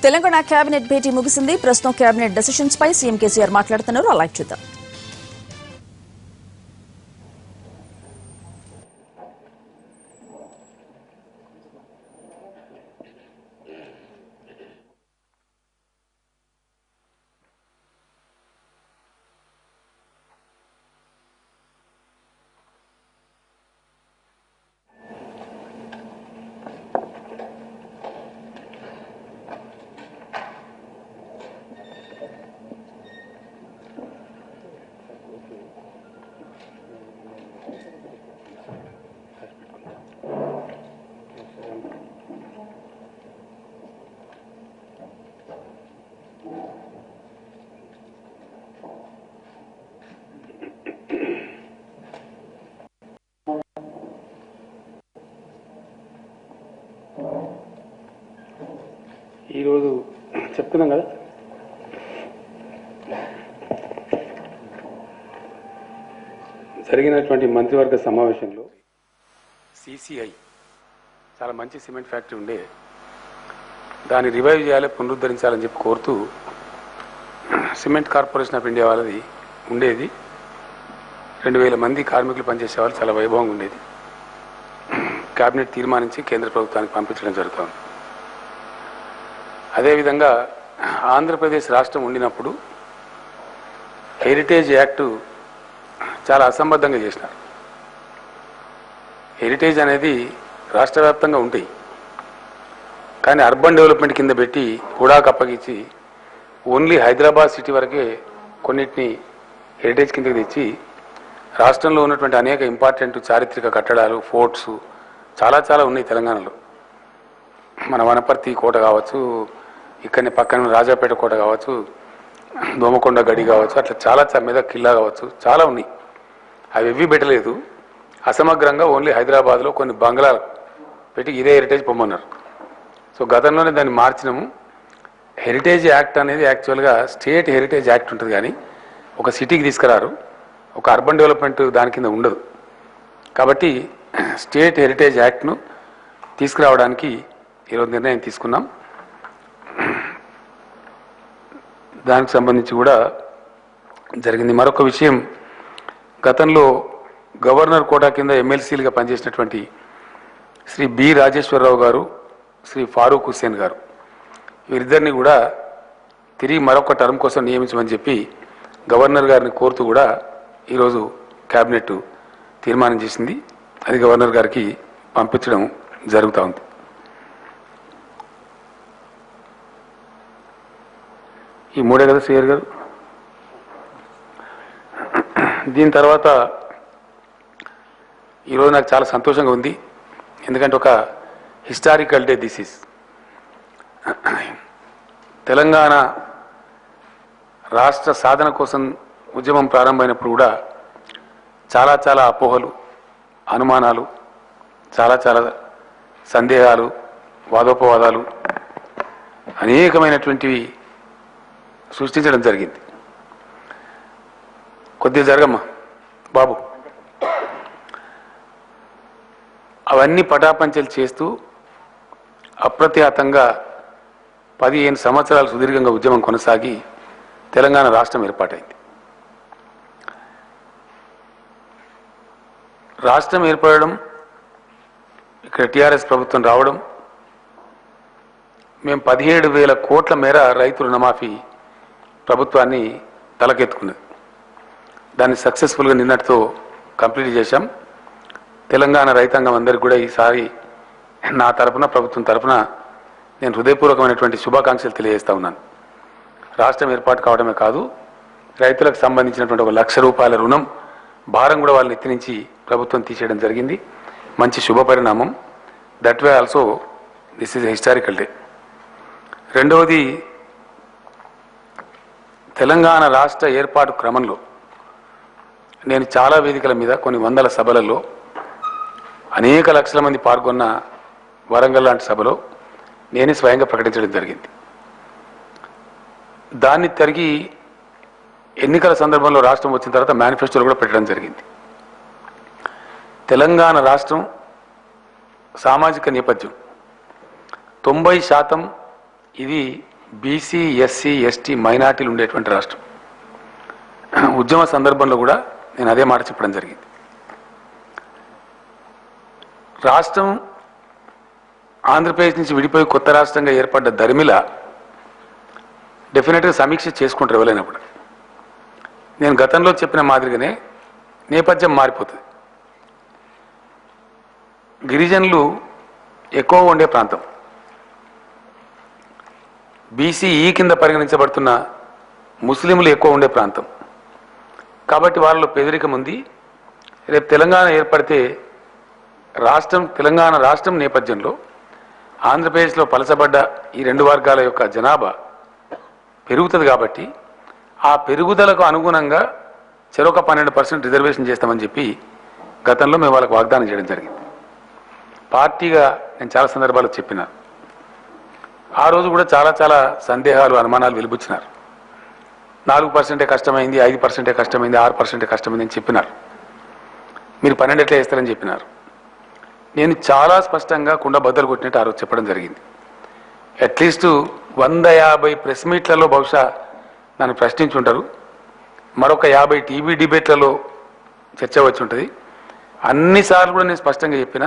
Telangana cabinet భేటీ ముగిసింది. ప్రస్తుతం cabinet decisions పై CM KCR మాట్లాడుతున్నారు. అలా చూద్దాం. ఈరోజు చెప్తున్నాం కదా, జరిగినటువంటి మంత్రివర్గ సమావేశంలో సిసిఐ చాలా మంచి సిమెంట్ ఫ్యాక్టరీ ఉండే, దాన్ని రివైవ్ చేయాలి, పునరుద్ధరించాలని చెప్పి కోరుతూ సిమెంట్ కార్పొరేషన్ ఆఫ్ ఇండియా వాళ్ళది ఉండేది. 2000 మంది కార్మికులు పనిచేసే వాళ్ళు, చాలా వైభవంగా ఉండేది. కేబినెట్ తీర్మానించి కేంద్ర ప్రభుత్వానికి పంపించడం జరుగుతుంది. అదేవిధంగా ఆంధ్రప్రదేశ్ రాష్ట్రం ఉండినప్పుడు హెరిటేజ్ యాక్టు చాలా అసంబద్ధంగా చేసినారు. హెరిటేజ్ అనేది రాష్ట్ర వ్యాప్తంగా ఉంటాయి, కానీ అర్బన్ డెవలప్మెంట్ కింద పెట్టి హుడాకు అప్పగించి ఓన్లీ హైదరాబాద్ సిటీ వరకే కొన్నిటిని హెరిటేజ్ కిందకి తెచ్చి రాష్ట్రంలో ఉన్నటువంటి అనేక ఇంపార్టెంట్ చారిత్రక కట్టడాలు, ఫోర్ట్స్ చాలా ఉన్నాయి తెలంగాణలో. మన వనపర్తి కోట కావచ్చు, ఇక్కడనే పక్కన రాజాపేట కోట కావచ్చు, దోమకొండ గడి కావచ్చు, అట్లా చాలా మీద కిల్లా కావచ్చు, చాలా ఉన్నాయి. అవి ఎవ్వి పెట్టలేదు. అసమగ్రంగా ఓన్లీ హైదరాబాద్లో కొన్ని బంగ్లాలు పెట్టి ఇదే హెరిటేజ్ పొమ్మన్నారు. సో గతంలోనే దాన్ని మార్చినాము. హెరిటేజ్ యాక్ట్ అనేది యాక్చువల్గా స్టేట్ హెరిటేజ్ యాక్ట్ ఉంటుంది, కానీ ఒక సిటీకి తీసుకురారు, ఒక అర్బన్ డెవలప్మెంట్ దాని కింద ఉండదు. కాబట్టి స్టేట్ హెరిటేజ్ యాక్ట్ను తీసుకురావడానికి ఈరోజు నిర్ణయం తీసుకున్నాం. దానికి సంబంధించి కూడా జరిగింది. మరొక విషయం, గతంలో గవర్నర్ కోటా కింద ఎమ్మెల్సీలుగా పనిచేసినటువంటి శ్రీ బి రాజేశ్వరరావు గారు, శ్రీ ఫారూక్ హుస్సేన్ గారు, వీరిద్దరిని కూడా తిరిగి మరొక టర్మ్ కోసం నియమించమని చెప్పి గవర్నర్ గారిని కోరుతూ కూడా ఈరోజు కేబినెట్ తీర్మానం చేసింది. అది గవర్నర్ గారికి పంపించడం జరుగుతూ ఉంది. ఈ మూడే కదా సిఆర్ గారు. దీని తర్వాత ఈరోజు నాకు చాలా సంతోషంగా ఉంది, ఎందుకంటే ఒక historical day this is. Telangana రాష్ట్ర సాధన కోసం ఉద్యమం ప్రారంభమైనప్పుడు కూడా చాలా అపోహలు, అనుమానాలు, చాలా సందేహాలు, వాదోపవాదాలు అనేకమైనటువంటివి సృష్టించడం జరిగింది. కొద్దిగా జరగమ్మా బాబు. అవన్నీ పటాపంచలు చేస్తూ అప్రతిహతంగా 15 సంవత్సరాలు సుదీర్ఘంగా ఉద్యమం కొనసాగి తెలంగాణ రాష్ట్రం ఏర్పాటైంది. రాష్ట్రం ఏర్పడడం, ఇక్కడ టీఆర్ఎస్ ప్రభుత్వం రావడం, మేము 17,000 కోట్ల మేర రైతు రుణమాఫీ ప్రభుత్వాన్ని తలకెత్తుకున్నది. దాన్ని సక్సెస్ఫుల్గా నిన్నటితో కంప్లీట్ చేశాం. తెలంగాణ రైతాంగం అందరికీ కూడా ఈసారి నా తరఫున, ప్రభుత్వం తరఫున నేను హృదయపూర్వకమైనటువంటి శుభాకాంక్షలు తెలియజేస్తా ఉన్నాను. రాష్ట్రం ఏర్పాటు కావడమే కాదు, రైతులకు సంబంధించినటువంటి 1,00,000 రూపాయల రుణం భారం కూడా వాళ్ళని ఎత్తి నుంచి ప్రభుత్వం తీసేయడం జరిగింది. మంచి శుభ పరిణామం. That way also this is a historical day. రెండవది, తెలంగాణ రాష్ట్ర ఏర్పాటు క్రమంలో నేను చాలా వేదికల మీద, కొన్ని వందల సభలలో, అనేక లక్షల మంది పాల్గొన్న వరంగల్ లాంటి సభలో నేనే స్వయంగా ప్రకటించడం జరిగింది. దాన్ని తిరిగి ఎన్నికల సందర్భంలో రాష్ట్రం వచ్చిన తర్వాత మేనిఫెస్టోలో కూడా పెట్టడం జరిగింది. తెలంగాణ రాష్ట్రం సామాజిక నేపథ్యం 90% ఇది బీసీ ఎస్సీ ఎస్టీ మైనార్టీలు ఉండేటువంటి రాష్ట్రం. ఉద్యమ సందర్భంలో కూడా నేను అదే మాట చెప్పడం జరిగింది. రాష్ట్రం ఆంధ్రప్రదేశ్ నుంచి విడిపోయి కొత్త రాష్ట్రంగా ఏర్పడ్డ దరిమిల డెఫినెట్గా సమీక్ష చేసుకుంటారు ఎవరైనా కూడా. నేను గతంలో చెప్పిన మాదిరిగానే నేపథ్యం మారిపోతుంది. గిరిజనులు ఎక్కువ ఉండే ప్రాంతం, బీసీఈ కింద పరిగణించబడుతున్న ముస్లింలు ఎక్కువ ఉండే ప్రాంతం. కాబట్టి వాళ్ళలో పేదరికం ఉంది. రేపు తెలంగాణ ఏర్పడితే తెలంగాణ రాష్ట్రం నేపథ్యంలో ఆంధ్రప్రదేశ్లో పలచబడ్డ ఈ రెండు వర్గాల యొక్క జనాభా పెరుగుతుంది. కాబట్టి ఆ పెరుగుదలకు అనుగుణంగా చెరొక 12% రిజర్వేషన్ చేస్తామని చెప్పి గతంలో మేము వాళ్ళకు వాగ్దానం చేయడం జరిగింది. పార్టీగా నేను చాలా సందర్భాలు చెప్పిన. ఆ రోజు కూడా చాలా సందేహాలు అనుమానాలు వెలిబుచ్చినారు. 4% కష్టమైంది, 5% కష్టమైంది, 6% కష్టమైంది అని చెప్పినారు. మీరు 12 ఎట్లా వేస్తారని చెప్పినారు. నేను చాలా స్పష్టంగా కుండ బద్దలు కొట్టినట్టు ఆ రోజు చెప్పడం జరిగింది. అట్లీస్ట్ 150 ప్రెస్ మీట్లలో బహుశా నన్ను ప్రశ్నించుంటారు. మరొక 50 టీవీ డిబేట్లలో చర్చ వచ్చి ఉంటుంది. అన్నిసార్లు కూడా నేను స్పష్టంగా చెప్పిన,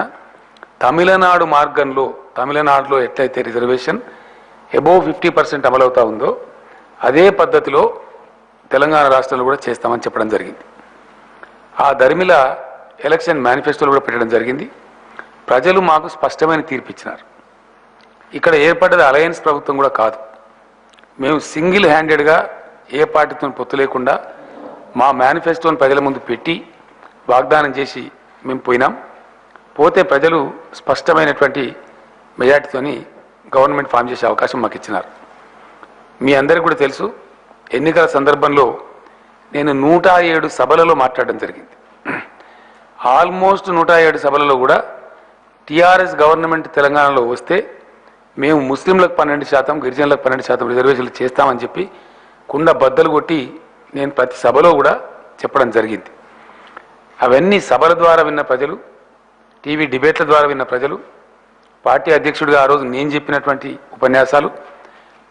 తమిళనాడు మార్గంలో తమిళనాడులో ఎట్లయితే రిజర్వేషన్ అబోవ్ 50% అమలవుతా ఉందో అదే పద్ధతిలో తెలంగాణ రాష్ట్రంలో కూడా చేస్తామని చెప్పడం జరిగింది. ఆ దరిమిల ఎలక్షన్ మేనిఫెస్టోలో కూడా పెట్టడం జరిగింది. ప్రజలు మాకు స్పష్టమైన తీర్పు ఇచ్చినారు. ఇక్కడ ఏర్పడ్డది అలయన్స్ ప్రభుత్వం కూడా కాదు. మేము సింగిల్ హ్యాండెడ్గా ఏ పార్టీతో పొత్తు లేకుండా మా మేనిఫెస్టోని ప్రజల ముందు పెట్టి వాగ్దానం చేసి మేము పోయినాం. పోతే ప్రజలు స్పష్టమైనటువంటి మెజార్టీతోని గవర్నమెంట్ ఫామ్ చేసే అవకాశం మాకు ఇచ్చినారు. మీ అందరికీ కూడా తెలుసు, ఎన్నికల సందర్భంలో నేను 107 సభలలో మాట్లాడడం జరిగింది. ఆల్మోస్ట్ 107 సభలలో కూడా టీఆర్ఎస్ గవర్నమెంట్ తెలంగాణలో వస్తే మేము ముస్లింలకు 12%, గిరిజనులకు 12% రిజర్వేషన్లు చేస్తామని చెప్పి కుండ బద్దలు కొట్టి నేను ప్రతి సభలో కూడా చెప్పడం జరిగింది. అవన్నీ సభల ద్వారా విన్న ప్రజలు, టీవీ డిబేట్ల ద్వారా విన్న ప్రజలు, పార్టీ అధ్యక్షుడిగా ఆ రోజు నేను చెప్పినటువంటి ఉపన్యాసాలు,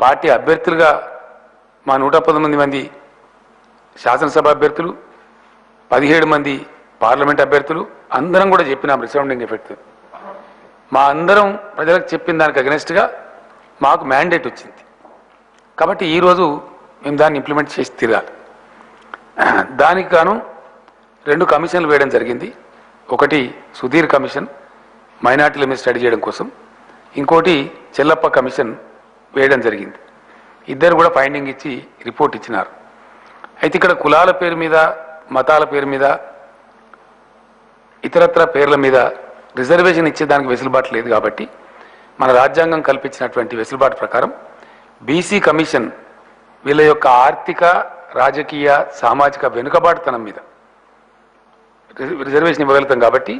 పార్టీ అభ్యర్థులుగా మా 119 మంది శాసనసభ అభ్యర్థులు, 17 మంది పార్లమెంట్ అభ్యర్థులు అందరం కూడా చెప్పినాం. రిసౌండింగ్ ఎఫెక్ట్ మా అందరం ప్రజలకు చెప్పిన దానికి అగెనెస్ట్గా మాకు మ్యాండేట్ వచ్చింది. కాబట్టి ఈరోజు మేము దాన్ని ఇంప్లిమెంట్ చేసి తిరగాలి. దానికి గాను 2 కమిషన్లు వేయడం జరిగింది. ఒకటి సుధీర్ కమిషన్ మైనార్టీల మీద స్టడీ చేయడం కోసం, ఇంకోటి చెల్లప్ప కమిషన్ వేయడం జరిగింది. ఇద్దరు కూడా ఫైండింగ్ ఇచ్చి రిపోర్ట్ ఇచ్చినారు. అయితే ఇక్కడ కులాల పేరు మీద, మతాల పేరు మీద, ఇతరత్ర పేర్ల మీద రిజర్వేషన్ ఇచ్చేదానికి వెసులుబాటు లేదు. కాబట్టి మన రాజ్యాంగం కల్పించినటువంటి వెసులుబాటు ప్రకారం బీసీ కమిషన్ వీళ్ళ యొక్క ఆర్థిక, రాజకీయ, సామాజిక వెనుకబాటుతనం మీద రిజర్వేషన్ ఇవ్వగలుగుతాం. కాబట్టి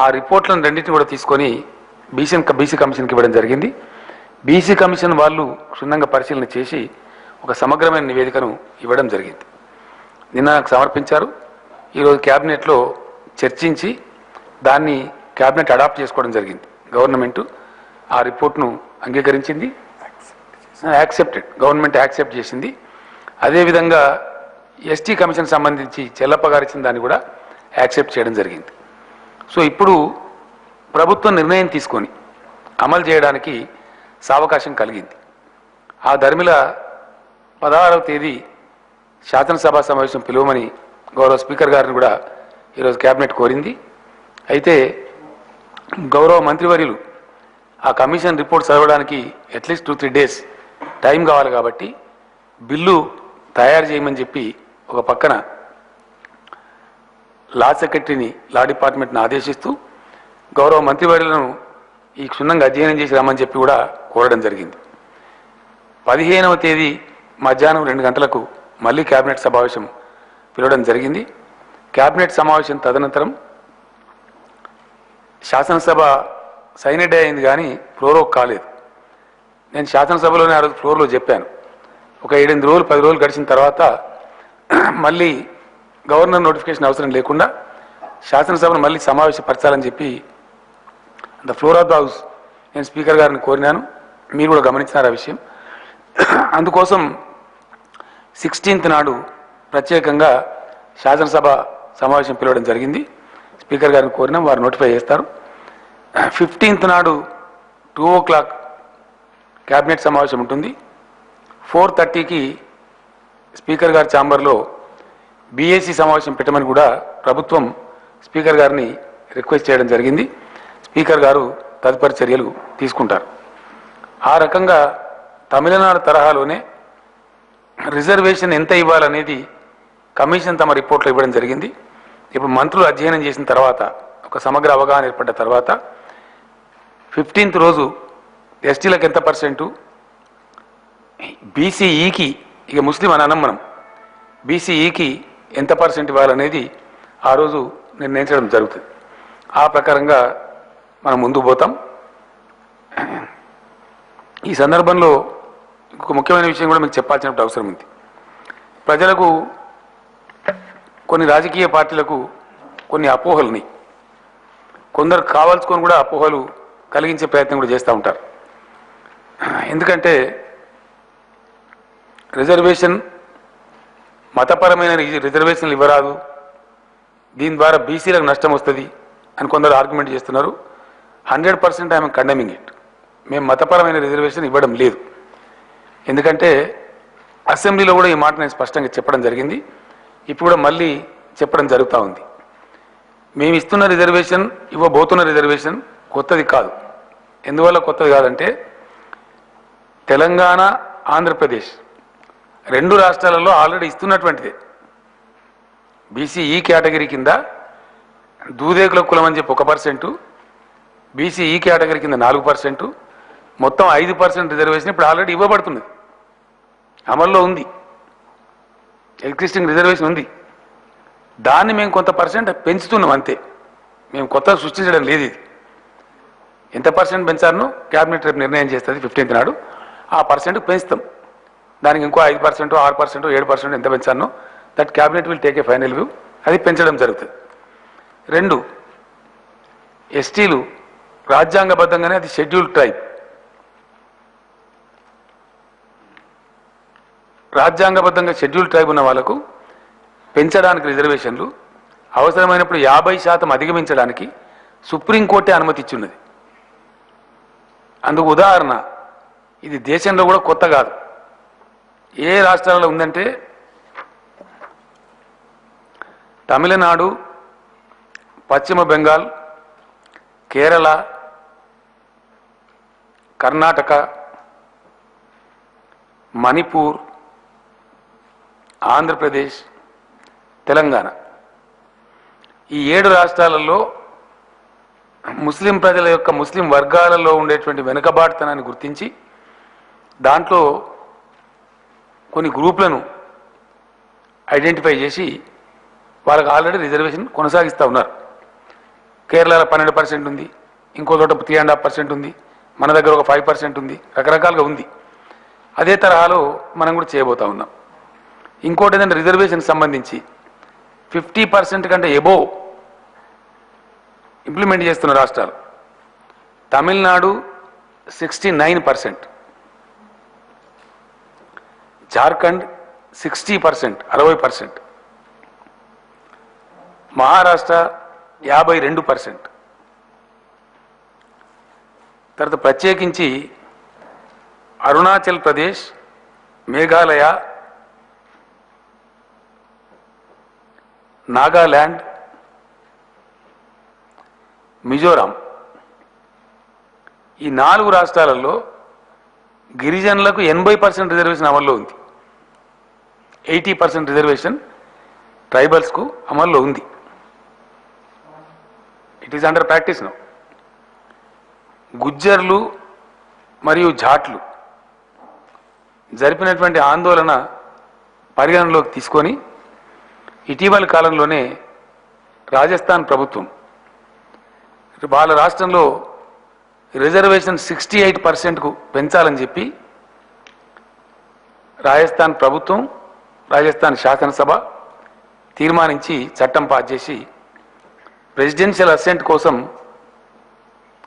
ఆ రిపోర్ట్లను రెండింటిని కూడా తీసుకొని బీసీ కమిషన్కి ఇవ్వడం జరిగింది. బీసీ కమిషన్ వాళ్ళు క్షుణ్ణంగా పరిశీలన చేసి ఒక సమగ్రమైన నివేదికను ఇవ్వడం జరిగింది. నిన్న నాకు సమర్పించారు. ఈరోజు క్యాబినెట్లో చర్చించి దాన్ని క్యాబినెట్ అడాప్ట్ చేసుకోవడం జరిగింది. గవర్నమెంట్ ఆ రిపోర్ట్ను అంగీకరించింది, గవర్నమెంట్ యాక్సెప్ట్ చేసింది. అదేవిధంగా ఎస్టీ కమిషన్ సంబంధించి చెల్లప్ప గారు ఇచ్చిన దాన్ని కూడా యాక్సెప్ట్ చేయడం జరిగింది. సో ఇప్పుడు ప్రభుత్వం నిర్ణయం తీసుకొని అమలు చేయడానికి సావకాశం కలిగింది. ఆ ధర్మిల 16వ తేదీ శాసనసభ సమావేశం పిలువమని గౌరవ స్పీకర్ గారిని కూడా ఈరోజు క్యాబినెట్ కోరింది. అయితే గౌరవ మంత్రివర్యులు ఆ కమిషన్ రిపోర్ట్ చదవడానికి అట్లీస్ట్ 2-3 డేస్ టైం కావాలి. కాబట్టి బిల్లు తయారు చేయమని చెప్పి ఒక పక్కన లా సెక్రటరీని, లా డిపార్ట్మెంట్ని ఆదేశిస్తూ గౌరవ మంత్రివర్యులను ఈ క్షుణ్ణంగా అధ్యయనం చేసి రమ్మని చెప్పి కూడా కోరడం జరిగింది. 15వ తేదీ మధ్యాహ్నం 2 గంటలకు మళ్ళీ క్యాబినెట్ సమావేశం పిలవడం జరిగింది. క్యాబినెట్ సమావేశం తదనంతరం శాసనసభ సైనెడ్ అయింది, కానీ ఫ్లోర్ కాలేదు. నేను శాసనసభలోనే ఆ రోజు ఫ్లోర్లో చెప్పాను. ఒక 7-8 రోజులు 10 రోజులు గడిచిన తర్వాత మళ్ళీ గవర్నర్ నోటిఫికేషన్ అవసరం లేకుండా శాసనసభను మళ్ళీ సమావేశపరచాలని చెప్పి the floor of the house నేను స్పీకర్ గారిని కోరినాను. మీరు కూడా గమనించినారు ఆ విషయం. అందుకోసం 16th నాడు ప్రత్యేకంగా శాసనసభ సమావేశం పిలవడం జరిగింది. స్పీకర్ గారిని కోరినాం, వారు నోటిఫై చేస్తారు. 15th నాడు 2 o'clock క్యాబినెట్ సమావేశం ఉంటుంది. 4:30కి స్పీకర్ గారి ఛాంబర్లో బీఏసీ సమావేశం పెట్టమని కూడా ప్రభుత్వం స్పీకర్ గారిని రిక్వెస్ట్ చేయడం జరిగింది. స్పీకర్ గారు తదుపరి చర్యలు తీసుకుంటారు. ఆ రకంగా తమిళనాడు తరహాలోనే రిజర్వేషన్ ఎంత ఇవ్వాలనేది కమిషన్ తమ రిపోర్ట్లో ఇవ్వడం జరిగింది. ఇప్పుడు మంత్రులు అధ్యయనం చేసిన తర్వాత, ఒక సమగ్ర అవగాహన ఏర్పడ్డ తర్వాత 15th రోజు ఎస్టీలకు ఎంత పర్సెంటు, బీసీఈకి, ఇక ముస్లిం అని అనం మనం, బీసీఈకి ఎంత పర్సెంట్ ఇవ్వాలనేది ఆ రోజు నిర్ణయించడం జరుగుతుంది. ఆ ప్రకారంగా మనం ముందుకు పోతాం. ఈ సందర్భంలో ఇంకొక ముఖ్యమైన విషయం కూడా మీకు చెప్పాల్సిన అవసరం ఉంది. ప్రజలకు, కొన్ని రాజకీయ పార్టీలకు కొన్ని అపోహలని, కొందరు కావాల్సుకొని కూడా అపోహలు కలిగించే ప్రయత్నం కూడా చేస్తూ ఉంటారు. ఎందుకంటే రిజర్వేషన్, మతపరమైన రిజర్వేషన్లు ఇవ్వరాదు, దీని ద్వారా బీసీలకు నష్టం వస్తుంది అని కొందరు ఆర్గ్యుమెంట్ చేస్తున్నారు. 100% ఐఎమ్ కండెమింగ్ ఇట్. మేము మతపరమైన రిజర్వేషన్ ఇవ్వడం లేదు. ఎందుకంటే అసెంబ్లీలో కూడా ఈ మాట నేను స్పష్టంగా చెప్పడం జరిగింది. ఇప్పుడు కూడా మళ్ళీ చెప్పడం జరుగుతూ ఉంది. మేము ఇస్తున్న రిజర్వేషన్, ఇవ్వబోతున్న రిజర్వేషన్ కొత్తది కాదు. ఎందువల్ల కొత్తది కాదంటే, తెలంగాణ, ఆంధ్రప్రదేశ్ 2 రాష్ట్రాలలో ఆల్రెడీ ఇస్తున్నటువంటిదే. బీసీఈ కేటగిరీ కింద దూదేకుల కులం అని చెప్పి 1%, బీసీఈ కేటగిరీ కింద 4%, మొత్తం 5% రిజర్వేషన్ ఇప్పుడు ఆల్రెడీ ఇవ్వబడుతున్నది, అమల్లో ఉంది. ఎగ్జిస్టింగ్ రిజర్వేషన్ ఉంది. దాన్ని మేము కొంత పర్సెంట్ పెంచుతున్నాం అంతే. మేము కొత్తగా సృష్టించడం లేదు. ఇది ఎంత పర్సెంట్ పెంచారనో క్యాబినెట్ రేపు నిర్ణయం చేస్తుంది 15th నాడు. ఆ పర్సెంట్ పెంచుతాం. దానికి ఇంకో 5%, 6%, 7% ఎంత పెంచారనో that cabinet will take a final view. అది పెంచడం జరుగుతుంది. 2, ఎస్టీలు రాజ్యాంగబద్ధంగానే అది షెడ్యూల్డ్ ట్రైబ్. రాజ్యాంగబద్ధంగా షెడ్యూల్డ్ ట్రైబ్ ఉన్న వాళ్ళకు పెంచడానికి రిజర్వేషన్లు అవసరమైనప్పుడు 50% అధిగమించడానికి సుప్రీంకోర్టే అనుమతి ఇచ్చున్నది. అందుకు ఉదాహరణ, ఇది దేశంలో కూడా కొత్త కాదు. ఏ రాష్ట్రాలలో ఉందంటే తమిళనాడు, పశ్చిమ బెంగాల్, కేరళ, కర్ణాటక, మణిపూర్, ఆంధ్రప్రదేశ్, తెలంగాణ, ఈ 7 రాష్ట్రాలలో ముస్లిం ప్రజల యొక్క, ముస్లిం వర్గాలలో ఉండేటువంటి వెనుకబాటుతనాన్ని గుర్తించి దాంట్లో కొన్ని గ్రూపులను ఐడెంటిఫై చేసి వాళ్ళకి ఆల్రెడీ రిజర్వేషన్ కొనసాగిస్తూ ఉన్నారు. కేరళలో 12% ఉంది, ఇంకో చోట 3.5% ఉంది, మన దగ్గర ఒక 5% ఉంది, రకరకాలుగా ఉంది. అదే తరహాలో మనం కూడా చేయబోతా ఉన్నాం. ఇంకోటి ఏంటంటే రిజర్వేషన్ సంబంధించి 50% కంటే ఎబోవ్ ఇంప్లిమెంట్ చేస్తున్న రాష్ట్రాలు తమిళనాడు 69%, జార్ఖండ్ 60%, 60%, మహారాష్ట్ర 52%. తర్వాత ప్రత్యేకించి అరుణాచల్ ప్రదేశ్, మేఘాలయ, నాగాల్యాండ్, మిజోరాం, ఈ 4 రాష్ట్రాలలో గిరిజనులకు 80% రిజర్వేషన్ అమల్లో ఉంది. 80% రిజర్వేషన్ ట్రైబల్స్కు అమల్లో ఉంది. It is under practice now. గుజ్జర్లు మరియు జాట్లు జరిపినటువంటి ఆందోళన పరిగణనలోకి తీసుకొని ఇటీవల కాలంలోనే రాజస్థాన్ ప్రభుత్వం వాళ్ళ రాష్ట్రంలో రిజర్వేషన్ 68%కు పెంచాలని చెప్పి రాజస్థాన్ ప్రభుత్వం, రాజస్థాన్ శాసనసభ తీర్మానించి చట్టం పాస్ చేసి ప్రెసిడెన్షియల్ అసెంట్ కోసం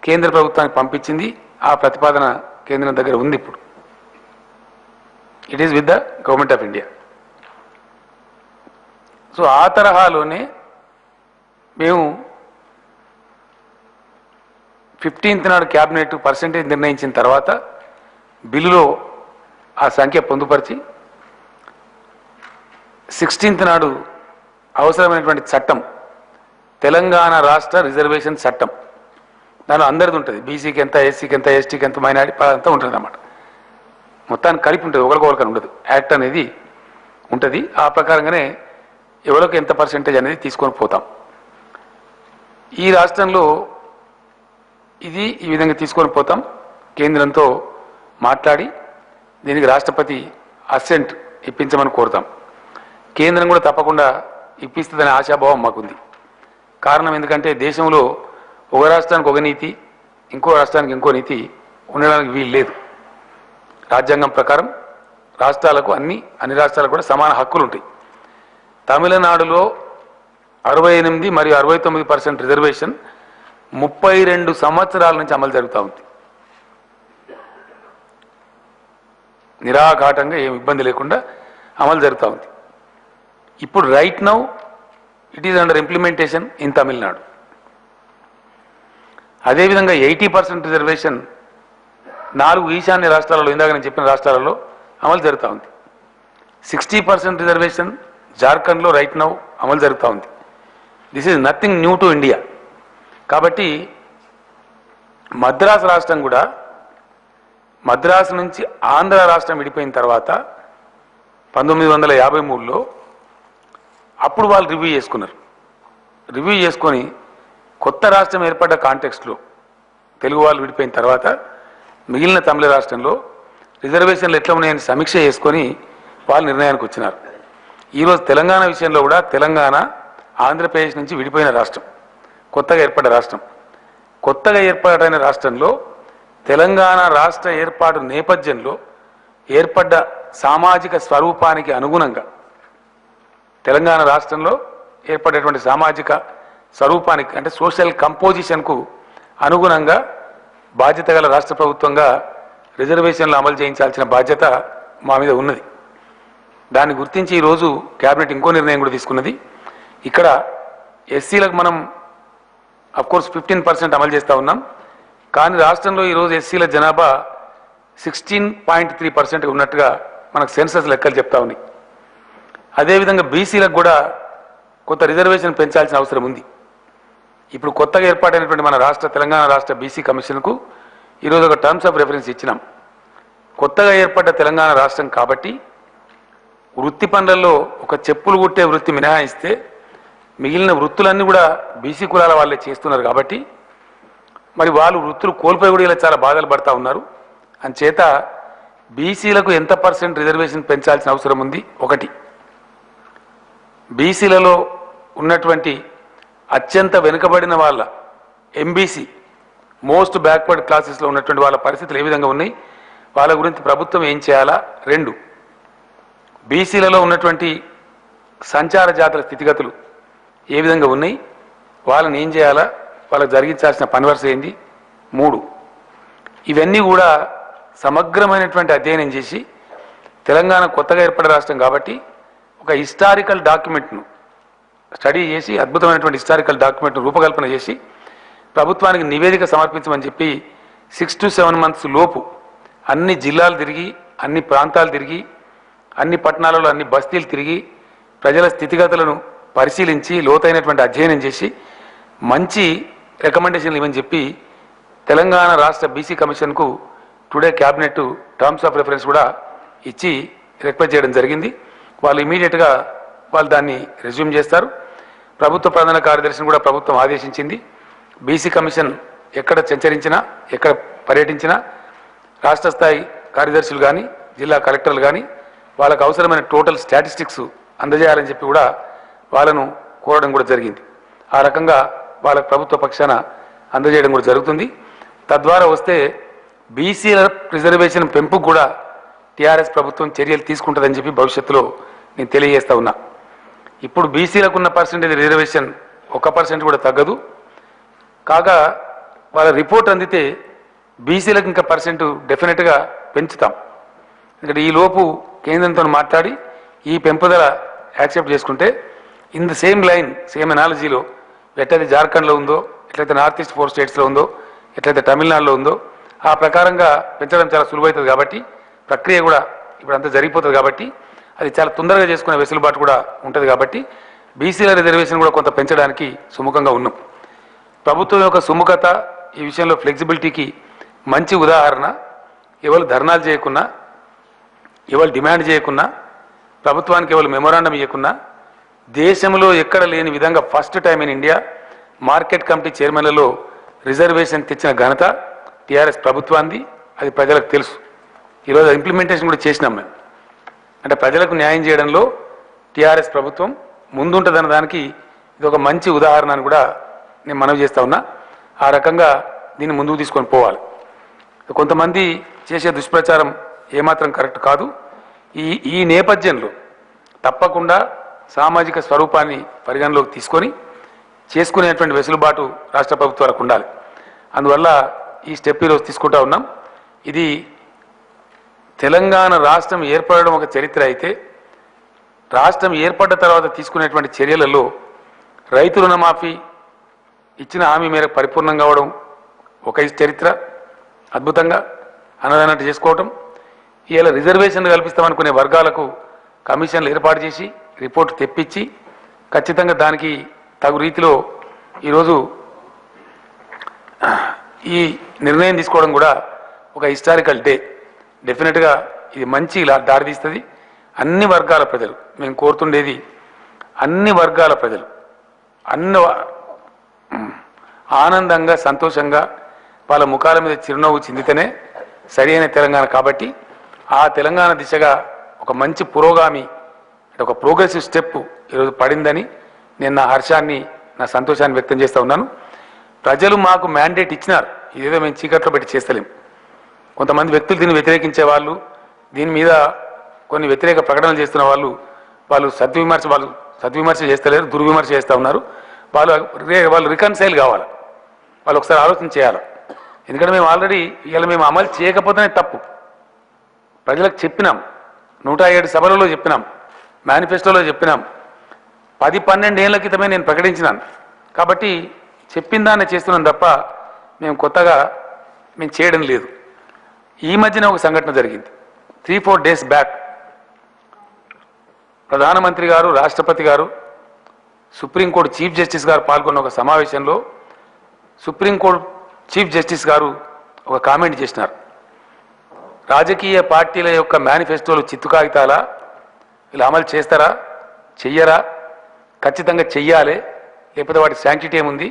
కేంద్ర ప్రభుత్వానికి పంపించింది. ఆ ప్రతిపాదన కేంద్రం దగ్గర ఉంది. ఇప్పుడు it is with the government of India. So ఆ తరహాలోనే మేము 15th నాడు క్యాబినెట్ పర్సెంటేజ్ నిర్ణయించిన తర్వాత బిల్లులో ఆ సంఖ్య పొందుపరిచి 16th నాడు అవసరమైనటువంటి చట్టం తెలంగాణ రాష్ట్ర రిజర్వేషన్ చట్టం, దానిలో అందరిది ఉంటుంది, బీసీకి ఎంత, ఎస్సీకి ఎంత, ఎస్టీకి ఎంత, మైనారిటీ అంతా ఉంటుంది అన్నమాట. మొత్తాన్ని కలిపి ఉంటుంది, ఒకరికొకరికి ఉండదు. యాక్ట్ అనేది ఉంటుంది. ఆ ప్రకారంగానే ఎవరికి ఎంత పర్సెంటేజ్ అనేది తీసుకొని పోతాం. ఈ రాష్ట్రంలో ఇది ఈ విధంగా తీసుకొని పోతాం. కేంద్రంతో మాట్లాడి దీనికి రాష్ట్రపతి అసెంట్ ఇప్పించమని కోరుతాం. కేంద్రం కూడా తప్పకుండా ఇప్పిస్తుందనే ఆశాభావం మాకుంది. కారణం ఎందుకంటే దేశంలో ఒక రాష్ట్రానికి ఒక నీతి, ఇంకో రాష్ట్రానికి ఇంకో నీతి ఉండడానికి వీలు లేదు. రాజ్యాంగం ప్రకారం రాష్ట్రాలకు అన్ని రాష్ట్రాలకు కూడా సమాన హక్కులు ఉంటాయి. తమిళనాడులో 68 మరియు 69% రిజర్వేషన్ 32 సంవత్సరాల నుంచి అమలు జరుగుతూ ఉంది. నిరాఘాటంగా ఏం ఇబ్బంది లేకుండా అమలు జరుగుతూ ఉంది. ఇప్పుడు right now it is under implementation in Tamil Nadu. అదేవిధంగా 80% రిజర్వేషన్ 4 ఈశాన్య రాష్ట్రాలలో, ఇందాక నేను చెప్పిన రాష్ట్రాలలో అమలు జరుగుతూ ఉంది. 60% రిజర్వేషన్ జార్ఖండ్లో రైట్ నౌ అమలు జరుగుతూ ఉంది. This is nothing new to India. కాబట్టి మద్రాసు రాష్ట్రం కూడా, మద్రాసు నుంచి ఆంధ్ర రాష్ట్రం విడిపోయిన తర్వాత 1953లో అప్పుడు వాళ్ళు రివ్యూ చేసుకున్నారు. రివ్యూ చేసుకొని కొత్త రాష్ట్రం ఏర్పడ్డ కాంటెక్స్ట్లో తెలుగు వాళ్ళు విడిపోయిన తర్వాత మిగిలిన తమిళ రాష్ట్రంలో రిజర్వేషన్లు ఎట్లా ఉన్నాయని సమీక్ష చేసుకొని వాళ్ళు నిర్ణయానికి వచ్చినారు. ఈరోజు తెలంగాణ విషయంలో కూడా తెలంగాణ ఆంధ్రప్రదేశ్ నుంచి విడిపోయిన రాష్ట్రం, కొత్తగా ఏర్పడ్డ రాష్ట్రం. కొత్తగా ఏర్పడిన రాష్ట్రంలో తెలంగాణ రాష్ట్ర ఏర్పాటు నేపథ్యంలో ఏర్పడ్డ సామాజిక స్వరూపానికి అనుగుణంగా, తెలంగాణ రాష్ట్రంలో ఏర్పడేటువంటి సామాజిక స్వరూపానికి అంటే సోషల్ కంపోజిషన్కు అనుగుణంగా బాధ్యత గల రాష్ట్ర ప్రభుత్వంగా రిజర్వేషన్లు అమలు చేయించాల్సిన బాధ్యత మా మీద ఉన్నది. దాన్ని గుర్తించి ఈరోజు కేబినెట్ ఇంకో నిర్ణయం కూడా తీసుకున్నది. ఇక్కడ ఎస్సీలకు మనం అఫ్కోర్స్ 15% అమలు చేస్తూ ఉన్నాం. కానీ రాష్ట్రంలో ఈరోజు ఎస్సీల జనాభా 16.3% ఉన్నట్టుగా మనకు సెన్సస్ లెక్కలు చెప్తా ఉన్నాయి. అదేవిధంగా బీసీలకు కూడా కొంత రిజర్వేషన్ పెంచాల్సిన అవసరం ఉంది. ఇప్పుడు కొత్తగా ఏర్పాటైనటువంటి మన తెలంగాణ రాష్ట్ర బీసీ కమిషన్కు ఈరోజు ఒక టర్మ్స్ ఆఫ్ రెఫరెన్స్ ఇచ్చినాం. కొత్తగా ఏర్పడ్డ తెలంగాణ రాష్ట్రం కాబట్టి వృత్తి పనులలో ఒక చెప్పులు కుట్టే వృత్తి మినహాయిస్తే మిగిలిన వృత్తులన్నీ కూడా బీసీ కులాల వాళ్ళే చేస్తున్నారు. కాబట్టి మరి వాళ్ళు వృత్తులు కోల్పోయి కూడా ఇలా చాలా బాధలు పడతా ఉన్నారు. అంచేత బీసీలకు ఎంత పర్సెంట్ రిజర్వేషన్ పెంచాల్సిన అవసరం ఉంది. ఒకటి, బీసీలలో ఉన్నటువంటి అత్యంత వెనుకబడిన వాళ్ళ ఎంబీసీ మోస్ట్ బ్యాక్వర్డ్ క్లాసెస్లో ఉన్నటువంటి వాళ్ళ పరిస్థితులు ఏ విధంగా ఉన్నాయి, వాళ్ళ గురించి ప్రభుత్వం ఏం చేయాలా. 2, బీసీలలో ఉన్నటువంటి సంచార జాతుల స్థితిగతులు ఏ విధంగా ఉన్నాయి, వాళ్ళని ఏం చేయాలా, వాళ్ళకు జరిగించాల్సిన పని వరుస ఏంది. 3, ఇవన్నీ కూడా సమగ్రమైనటువంటి అధ్యయనం చేసి తెలంగాణ కొత్తగా ఏర్పడే రాష్ట్రం కాబట్టి ఒక హిస్టారికల్ డాక్యుమెంట్ను స్టడీ చేసి అద్భుతమైనటువంటి హిస్టారికల్ డాక్యుమెంట్ను రూపకల్పన చేసి ప్రభుత్వానికి నివేదిక సమర్పించమని చెప్పి 6 to 7 months లోపు అన్ని జిల్లాలు తిరిగి, అన్ని ప్రాంతాలు తిరిగి, అన్ని పట్టణాలలో అన్ని బస్తీలు తిరిగి ప్రజల స్థితిగతులను పరిశీలించి లోతైనటువంటి అధ్యయనం చేసి మంచి రికమెండేషన్లు ఇవ్వని చెప్పి తెలంగాణ రాష్ట్ర బీసీ కమిషన్కు today cabinet terms of reference కూడా ఇచ్చి రిక్వెస్ట్ చేయడం జరిగింది. వాళ్ళు ఇమీడియట్గా వాళ్ళు దాన్ని రెజ్యూమ్ చేస్తారు. ప్రభుత్వ ప్రధాన కార్యదర్శిని కూడా ప్రభుత్వం ఆదేశించింది. బీసీ కమిషన్ ఎక్కడ సంచరించినా, ఎక్కడ పర్యటించినా రాష్ట్ర స్థాయి కార్యదర్శులు కానీ, జిల్లా కలెక్టర్లు కానీ వాళ్ళకు అవసరమైన టోటల్ స్టాటిస్టిక్స్ అందజేయాలని చెప్పి కూడా వాళ్ళను కోరడం కూడా జరిగింది. ఆ రకంగా వాళ్ళకు ప్రభుత్వ పక్షాన అందజేయడం కూడా జరుగుతుంది. తద్వారా వస్తే బీసీల రిజర్వేషన్ పెంపుకు కూడా టీఆర్ఎస్ ప్రభుత్వం చర్యలు తీసుకుంటుందని చెప్పి భవిష్యత్తులో నేను తెలియజేస్తా ఉన్నా. ఇప్పుడు బీసీలకు ఉన్న పర్సెంటేజ్ రిజర్వేషన్ 1% కూడా తగ్గదు. కాగా వాళ్ళ రిపోర్ట్ అందితే బీసీలకు ఇంకా పర్సెంట్ డెఫినెట్గా పెంచుతాం. ఇక్కడ ఈ లోపు కేంద్రంతో మాట్లాడి ఈ పెంపుదల యాక్సెప్ట్ చేసుకుంటే in the same line same ఎనాలజీలో ఎట్లయితే జార్ఖండ్లో ఉందో, ఎట్లయితే నార్త్ ఈస్ట్ 4 స్టేట్స్లో ఉందో, ఎట్లయితే తమిళనాడులో ఉందో ఆ ప్రకారంగా పెంచడం చాలా సులువవుతుంది. కాబట్టి ప్రక్రియ కూడా ఇప్పుడు అంతా జరిగిపోతుంది. కాబట్టి అది చాలా తొందరగా చేసుకునే వెసులుబాటు కూడా ఉంటుంది. కాబట్టి బీసీల రిజర్వేషన్ కూడా కొంత పెంచడానికి సుముఖంగా ఉన్నాం. ప్రభుత్వం యొక్క సుముఖత ఈ విషయంలో ఫ్లెక్సిబిలిటీకి మంచి ఉదాహరణ. ఎవరు ధర్నాలు చేయకున్నా, ఎవరు డిమాండ్ చేయకున్నా, ప్రభుత్వానికి ఎవరు మెమోరాండం ఇవ్వకున్నా దేశంలో ఎక్కడ లేని విధంగా first time in India market committee చైర్మన్లలో రిజర్వేషన్ తెచ్చిన ఘనత టీఆర్ఎస్ ప్రభుత్వాన్ని. అది ప్రజలకు తెలుసు. ఈరోజు ఇంప్లిమెంటేషన్ కూడా చేసినాం మేము. అంటే ప్రజలకు న్యాయం చేయడంలో టీఆర్ఎస్ ప్రభుత్వం ముందుంటుందన్న దానికి ఇది ఒక మంచి ఉదాహరణ అని కూడా నేను మనవి చేస్తా ఉన్నా. ఆ రకంగా దీన్ని ముందుకు తీసుకొని పోవాలి. కొంతమంది చేసే దుష్ప్రచారం ఏమాత్రం కరెక్ట్ కాదు. ఈ నేపథ్యంలో తప్పకుండా సామాజిక స్వరూపాన్ని పరిగణలోకి తీసుకొని చేసుకునేటువంటి వెసులుబాటు రాష్ట్ర ప్రభుత్వాలకు ఉండాలి. అందువల్ల ఈ స్టెప్ ఈరోజు తీసుకుంటా ఉన్నాం. ఇది తెలంగాణ రాష్ట్రం ఏర్పడడం ఒక చరిత్ర అయితే, రాష్ట్రం ఏర్పడ్డ తర్వాత తీసుకునేటువంటి చర్యలలో రైతు రుణమాఫీ ఇచ్చిన హామీ మేరకు పరిపూర్ణం కావడం ఒక చరిత్ర. అద్భుతంగా అన్నదన్నట్టు చేసుకోవటం. ఇలా రిజర్వేషన్లు కల్పిస్తామనుకునే వర్గాలకు కమిషన్లు ఏర్పాటు చేసి రిపోర్టు తెప్పించి ఖచ్చితంగా దానికి తగు రీతిలో ఈరోజు ఈ నిర్ణయం తీసుకోవడం కూడా ఒక హిస్టారికల్ డే. డెఫినెట్గా ఇది మంచి దారితీస్తుంది. అన్ని వర్గాల ప్రజలు మేము కోరుతుండేది, అన్ని వర్గాల ప్రజలు ఆనందంగా సంతోషంగా వాళ్ళ ముఖాల మీద చిరునవ్వు చిందితేనే సరైన తెలంగాణ. కాబట్టి ఆ తెలంగాణ దిశగా ఒక మంచి పురోగామి, ఒక ప్రోగ్రెసివ్ స్టెప్ ఈరోజు పడిందని నేను నా హర్షాన్ని, నా సంతోషాన్ని వ్యక్తం చేస్తూ ఉన్నాను. ప్రజలు మాకు మ్యాండేట్ ఇచ్చినారు. ఇదేదో మేము చీకట్లో పెట్టి చేస్తలేం. కొంతమంది వ్యక్తులు దీన్ని వ్యతిరేకించే వాళ్ళు, దీని మీద కొన్ని వ్యతిరేక ప్రకటనలు చేస్తున్న వాళ్ళు సద్విమర్శ చేస్తలేరు, దుర్విమర్శ చేస్తూ ఉన్నారు. వాళ్ళు రికన్సైల్ కావాలి. వాళ్ళు ఒకసారి ఆలోచన చేయాలి. ఎందుకంటే మేము ఆల్రెడీ ఇవాళ మేము అమలు చేయకపోతేనే తప్పు. ప్రజలకు చెప్పినాం, 107 సభలలో చెప్పినాం, మేనిఫెస్టోలో చెప్పినాం, 10-12 ఏళ్ల క్రితమే నేను ప్రకటించినాను. కాబట్టి చెప్పిన దాన్ని చేస్తున్నాం తప్ప మేము కొత్తగా మేము చేయడం లేదు. ఈ మధ్యన ఒక సంఘటన జరిగింది. 3-4 డేస్ బ్యాక్ ప్రధానమంత్రి గారు, రాష్ట్రపతి గారు, సుప్రీంకోర్టు చీఫ్ జస్టిస్ గారు పాల్గొన్న ఒక సమావేశంలో సుప్రీంకోర్టు చీఫ్ జస్టిస్ గారు ఒక కామెంట్ చేసినారు. రాజకీయ పార్టీల యొక్క మేనిఫెస్టోలు చిత్తు కాగితాలా, ఇలా అమలు చేస్తారా, చెయ్యరా? ఖచ్చితంగా చెయ్యాలి, లేకపోతే వాటి శాంక్టిటీ ఏముంది?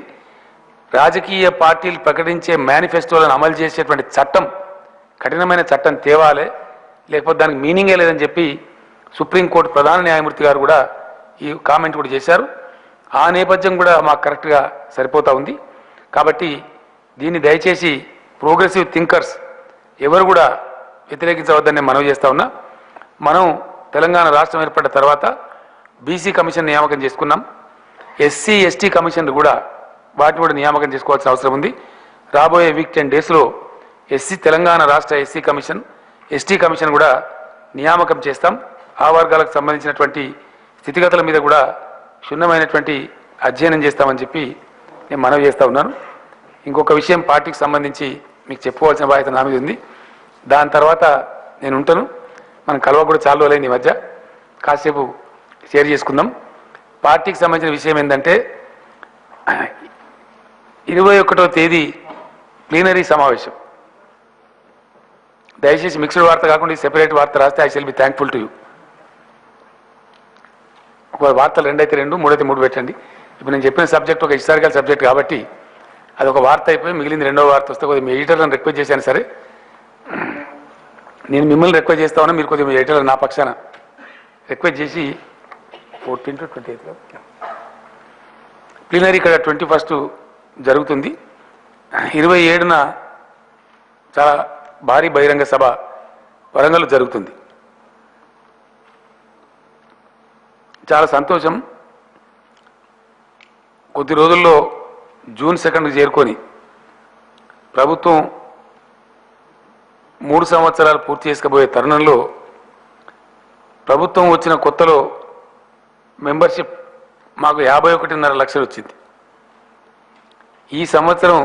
రాజకీయ పార్టీలు ప్రకటించే మేనిఫెస్టోలను అమలు చేసేటువంటి చట్టం, కఠినమైన చట్టం తేవాలి, లేకపోతే దానికి మీనింగే లేదని చెప్పి సుప్రీంకోర్టు ప్రధాన న్యాయమూర్తి గారు కూడా ఈ కామెంట్ కూడా చేశారు. ఆ నేపథ్యం కూడా మాకు కరెక్ట్గా సరిపోతూ ఉంది. కాబట్టి దీన్ని దయచేసి ప్రోగ్రెసివ్ థింకర్స్ ఎవరు కూడా వ్యతిరేకించవద్దని నేను మనవి చేస్తా ఉన్నా. మనం తెలంగాణ రాష్ట్రం ఏర్పడ్డ తర్వాత బీసీ కమిషన్ నియామకం చేసుకున్నాం. ఎస్సీ ఎస్టీ కమిషన్లు కూడా వాటిని కూడా నియామకం చేసుకోవాల్సిన అవసరం ఉంది. రాబోయే వీక్ 10 డేస్లో తెలంగాణ రాష్ట్ర ఎస్సీ కమిషన్, ఎస్టీ కమిషన్ కూడా నియామకం చేస్తాం. ఆ వర్గాలకు సంబంధించినటువంటి స్థితిగతుల మీద కూడా క్షుణ్ణమైనటువంటి అధ్యయనం చేస్తామని చెప్పి నేను మనవి చేస్తూ ఉన్నాను. ఇంకొక విషయం పార్టీకి సంబంధించి మీకు చెప్పుకోవాల్సిన బాధ్యత నా మీద ఉంది. దాని తర్వాత నేను ఉంటాను. మనం కలవ కూడా చాలా రోజులైంది. ఈ మధ్య కాసేపు షేర్ చేసుకుందాం. పార్టీకి సంబంధించిన విషయం ఏంటంటే 21వ తేదీ ప్లీనరీ సమావేశం. దయచేసి మిక్స్డ్ వార్త కాకుండా సెపరేట్ వార్త రాస్తే I shall be thankful to you. ఒక వార్తలు 2 అయితే 2, 3 అయితే 3 పెట్టండి. ఇప్పుడు నేను చెప్పిన సబ్జెక్ట్ ఒక హిస్టారికల్ సబ్జెక్ట్ కాబట్టి అది ఒక వార్త అయిపోయి మిగిలింది 2వ వార్త వస్తే కొద్దిగా మీ ఎడిటర్లను రిక్వెస్ట్ చేశాను. సరే, నేను మిమ్మల్ని రిక్వెస్ట్ చేస్తా ఉన్నా, మీరు కొద్దిగా మీ ఎడిటర్ నా పక్షాన రిక్వెస్ట్ చేసి 14 to 28 ప్లీనరీ ఇక్కడ 21st జరుగుతుంది. 27న చాలా భారీ బహిరంగ సభ వరంగల్ జరుగుతుంది. చాలా సంతోషం. కొద్ది రోజుల్లో జూన్ 2కి చేరుకొని ప్రభుత్వం 3 సంవత్సరాలు పూర్తి చేసుకుపోయే తరుణంలో ప్రభుత్వం వచ్చిన కొత్తలో మెంబర్షిప్ మాకు 51.5 లక్షలు వచ్చింది. ఈ సంవత్సరం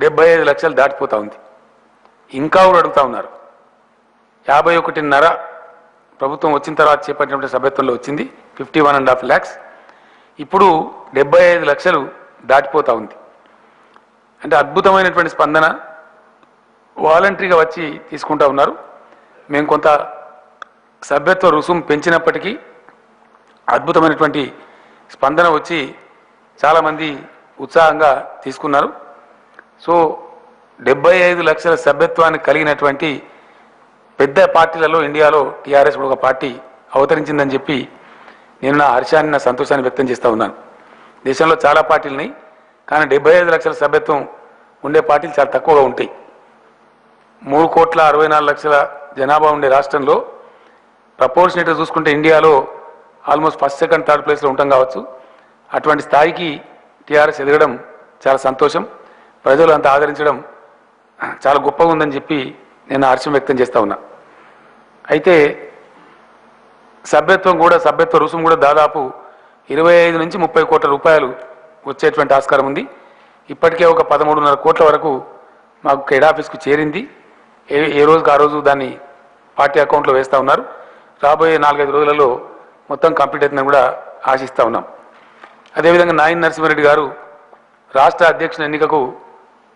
75 లక్షలు దాటిపోతా ఉంది. ఇంకా కూడా అడుగుతా ఉన్నారు. 51.5 ప్రభుత్వం వచ్చిన తర్వాత చేపట్టినటువంటి సభ్యత్వంలో వచ్చింది, 51.5 lakhs. ఇప్పుడు 75 లక్షలు దాటిపోతా ఉంది. అంటే అద్భుతమైనటువంటి స్పందన. వాలంటరీగా వచ్చి తీసుకుంటా ఉన్నారు. మేము కొంత సభ్యత్వ రుసుము పెంచినప్పటికీ అద్భుతమైనటువంటి స్పందన వచ్చి చాలామంది ఉత్సాహంగా తీసుకున్నారు. సో 75 లక్షల సభ్యత్వాన్ని కలిగినటువంటి పెద్ద పార్టీలలో ఇండియాలో టీఆర్ఎస్ కూడా ఒక పార్టీ అవతరించిందని చెప్పి నేను నా హర్షాన్ని, నా సంతోషాన్ని వ్యక్తం చేస్తూ ఉన్నాను. దేశంలో చాలా పార్టీలున్నాయి, కానీ 75 లక్షల సభ్యత్వం ఉండే పార్టీలు చాలా తక్కువగా ఉంటాయి. 3,64,00,000 జనాభా ఉండే రాష్ట్రంలో ప్రపోర్షనేట్గా చూసుకుంటే ఇండియాలో ఆల్మోస్ట్ ఫస్ట్, సెకండ్, థర్డ్ ప్లేస్లో ఉంటాం కావచ్చు. అటువంటి స్థాయికి టీఆర్ఎస్ ఎదగడం చాలా సంతోషం. ప్రజలు అంత ఆదరించడం చాలా గొప్పగా ఉందని చెప్పి నేను హర్షం వ్యక్తం చేస్తూ ఉన్నా. అయితే సభ్యత్వ రుసుము కూడా దాదాపు 25 నుంచి 30 కోట్ల రూపాయలు వచ్చేటువంటి ఆస్కారం ఉంది. ఇప్పటికే ఒక 13.5 కోట్ల వరకు మాకు హెడ్ ఆఫీస్కు చేరింది. ఏ రోజుకి ఆ రోజు దాన్ని పార్టీ అకౌంట్లో వేస్తూ ఉన్నారు. రాబోయే 4-5 రోజులలో మొత్తం కంప్లీట్ అవుతుందని కూడా ఆశిస్తూ ఉన్నాం. అదేవిధంగా నాయన్ నరసింహారెడ్డి గారు రాష్ట్ర అధ్యక్షుని ఎన్నికకు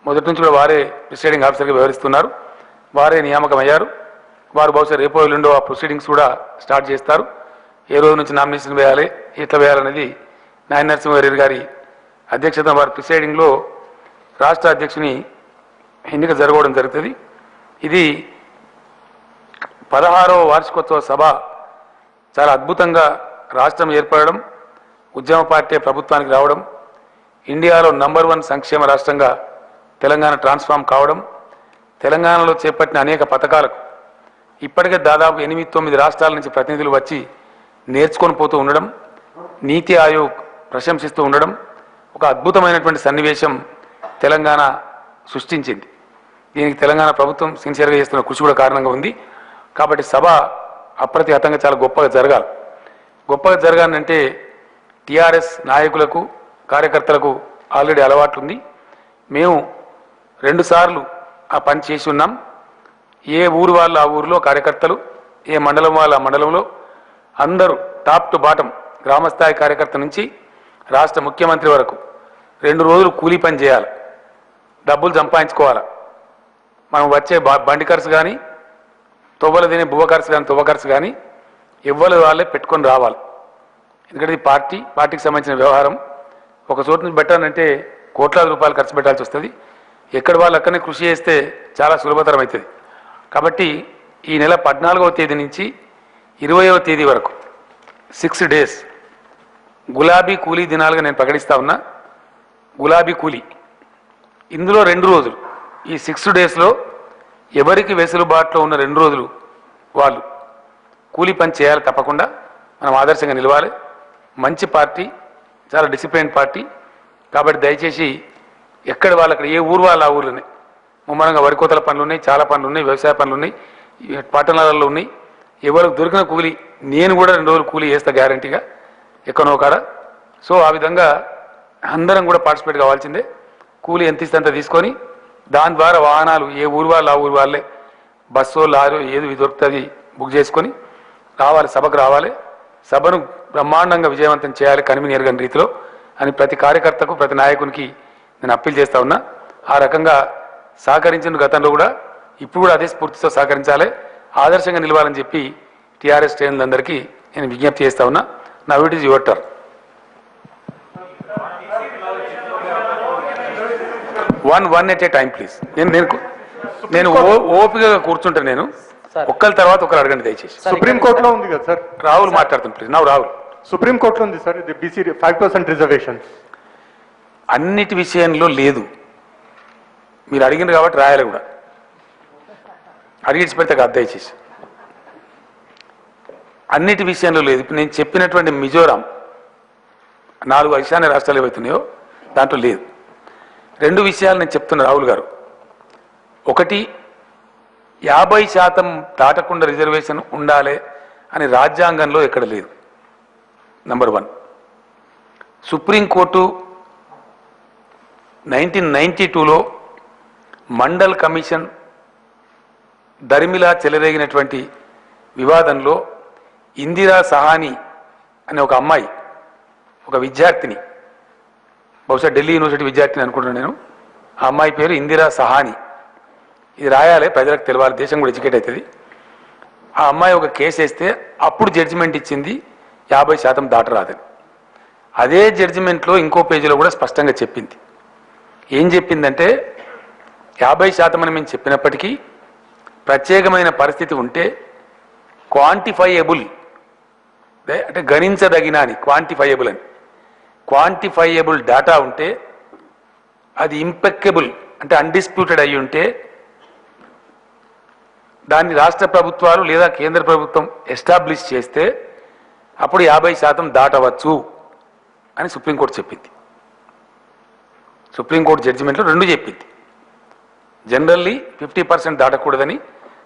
మొదటి నుంచి కూడా వారే ప్రిసైడింగ్ ఆఫీసర్గా వ్యవహరిస్తున్నారు. వారే నియామకం అయ్యారు. వారు బహుశా రేపో ఎల్లుండో ఆ ప్రొసీడింగ్స్ కూడా స్టార్ట్ చేస్తారు. ఏ రోజు నుంచి నామినేషన్ వేయాలి, ఎట్లా వేయాలనేది నాయన్ నరసింహారెడ్డి గారి అధ్యక్షతన వారి ప్రిసైడింగ్లో రాష్ట్ర అధ్యక్షుని ఎన్నిక జరగడం జరుగుతుంది. ఇది 16వ వార్షికోత్సవ సభ చాలా అద్భుతంగా రాష్ట్రం ఏర్పడడం, ఉద్యమ పార్టీ ప్రభుత్వానికి రావడం, ఇండియాలో నంబర్ 1 సంక్షేమ రాష్ట్రంగా తెలంగాణ ట్రాన్స్ఫార్మ్ కావడం, తెలంగాణలో చేపట్టిన అనేక పథకాలకు ఇప్పటికే దాదాపు 8-9 రాష్ట్రాల నుంచి ప్రతినిధులు వచ్చి నేర్చుకొని పోతూ ఉండడం, నీతి ఆయోగ్ ప్రశంసిస్తూ ఉండడం ఒక అద్భుతమైనటువంటి సన్నివేశం తెలంగాణ సృష్టించింది. దీనికి తెలంగాణ ప్రభుత్వం సిన్సియర్గా చేస్తున్న కృషి కూడా కారణంగా ఉంది. కాబట్టి సభ అప్రతిహతంగా చాలా గొప్పగా జరగాలి. గొప్పగా జరగాలంటే టీఆర్ఎస్ నాయకులకు, కార్యకర్తలకు ఆల్రెడీ అలవాటు ఉంది. మేము 2 సార్లు ఆ పని చేసి ఉన్నాం. ఏ ఊరు వాళ్ళు ఆ ఊరిలో కార్యకర్తలు, ఏ మండలం వాళ్ళు ఆ మండలంలో అందరూ టాప్ టు బాటం గ్రామస్థాయి కార్యకర్త నుంచి రాష్ట్ర ముఖ్యమంత్రి వరకు 2 రోజులు కూలీ పని చేయాలి, డబ్బులు సంపాదించుకోవాలి. మనం వచ్చే బండి ఖర్చు కానీ, తొవ్వలు తినే బువ్వ ఖర్చు కానీ ఎవ్వరు వాళ్ళే పెట్టుకొని రావాలి. ఎందుకంటే ఇది పార్టీకి సంబంధించిన వ్యవహారం. ఒక చోటు నుంచి పెట్టాలంటే కోట్లాది రూపాయలు ఖర్చు పెట్టాల్సి వస్తుంది. ఎక్కడ వాళ్ళు అక్కడనే కృషి చేస్తే చాలా సులభతరం అవుతుంది. కాబట్టి ఈ నెల 14వ తేదీ నుంచి 20వ తేదీ వరకు 6 days గులాబీ కూలీ దినాలుగా నేను ప్రకటిస్తా ఉన్నా. గులాబీ కూలీ ఇందులో 2 రోజులు, ఈ 6 daysలో ఎవరికి వెసులుబాటులో ఉన్న 2 రోజులు వాళ్ళు కూలీ పని చేయాలి. తప్పకుండా మనం ఆదర్శంగా నిలవాలి. మంచి పార్టీ, చాలా డిసిప్లైన్ పార్టీ. కాబట్టి దయచేసి ఎక్కడ వాళ్ళు అక్కడ, ఏ ఊరు వాళ్ళు ఆ ఊర్లోనే ముమ్మరంగా వరి కోతల పనులు ఉన్నాయి, చాలా పనులు ఉన్నాయి, వ్యవసాయ పనులు ఉన్నాయి, పట్టణాలలో ఉన్నాయి. ఎవరికి దొరికిన కూలీ, నేను కూడా 2 రోజులు కూలీ చేస్తా గ్యారంటీగా ఎక్కడో కాడ. సో ఆ విధంగా అందరం కూడా పార్టిసిపేట్ కావాల్సిందే. కూలీ ఎంత ఇస్తే అంత తీసుకొని దాని ద్వారా వాహనాలు ఏ ఊరు వాళ్ళు ఆ ఊరు వాళ్ళే బస్సు, లారీ ఏది దొరుకుతుంది బుక్ చేసుకొని రావాలి, సభకు రావాలి. సభను బ్రహ్మాండంగా విజయవంతం చేయాలి కన్వీనర్ రీతిలో అని ప్రతి కార్యకర్తకు, ప్రతి నాయకునికి నేను అప్పీల్ చేస్తా ఉన్నా. ఆ రకంగా సహకరించిన గతంలో కూడా ఇప్పుడు కూడా అదే స్ఫూర్తితో సహకరించాలి, ఆదర్శంగా నిలవాలని చెప్పి టీఆర్ఎస్ శ్రేణులందరికీ నేను విజ్ఞప్తి చేస్తా ఉన్నా. నా it is your turn. One at a time please. నేను ఓపికగా కూర్చుంటాను. నేను ఒక్కరి తర్వాత ఒకరు అడగండి దయచేసి. సుప్రీంకోర్టులో ఉంది కదా సార్. రాహుల్ మాట్లాడుతాను ప్లీజ్. రాహుల్. సుప్రీంకోర్టులో ఉంది సార్, ఇది బీసీ 5% రిజర్వేషన్ అన్నిటి విషయంలో లేదు. మీరు అడిగినారు కాబట్టి రాయాలి కూడా. అడిగిచి పెడితే కాదు దయచేసి. అన్నిటి విషయంలో లేదు. ఇప్పుడు నేను చెప్పినటువంటి మిజోరాం 4 ఈశాన్య రాష్ట్రాలు ఏవైతున్నాయో దాంట్లో లేదు. 2 విషయాలు నేను చెప్తున్నా రాహుల్ గారు. ఒకటి, 50% దాటకుండా రిజర్వేషన్ ఉండాలి అని రాజ్యాంగంలో ఎక్కడ లేదు. నంబర్ 1. సుప్రీంకోర్టు 1992లో మండల్ కమిషన్ దరిమిలా చెలరేగినటువంటి వివాదంలో ఇందిరా సహాని అనే ఒక అమ్మాయి, ఒక విద్యార్థిని, బహుశా ఢిల్లీ యూనివర్సిటీ విద్యార్థిని అనుకుంటున్నాను నేను, ఆ అమ్మాయి పేరు ఇందిరా సహాని. ఇది రాయాలి, ప్రజలకు తెలవాలి, దేశం కూడా ఎడ్యుకేట్ అవుతుంది. ఆ అమ్మాయి ఒక కేసు వేస్తే అప్పుడు జడ్జిమెంట్ ఇచ్చింది 50% దాటరాదని. అదే జడ్జిమెంట్లో ఇంకో పేజీలో కూడా స్పష్టంగా చెప్పింది. ఏం చెప్పిందంటే 50% అని మేము చెప్పినప్పటికీ ప్రత్యేకమైన పరిస్థితి ఉంటే క్వాంటిఫైయబుల్, అంటే గణించదగిన అని, క్వాంటిఫైయబుల్ అని, క్వాంటిఫైయబుల్ డేటా ఉంటే, అది ఇంపెక్కబుల్ అంటే అన్డిస్ప్యూటెడ్ అయి ఉంటే దాన్ని రాష్ట్ర ప్రభుత్వాలు లేదా కేంద్ర ప్రభుత్వం ఎస్టాబ్లిష్ చేస్తే అప్పుడు 50% దాటవచ్చు అని సుప్రీంకోర్టు చెప్పింది. సుప్రీంకోర్టు జడ్జిమెంట్లో 2 చెప్పింది. జనరల్లీ 50% దాటకూడదని,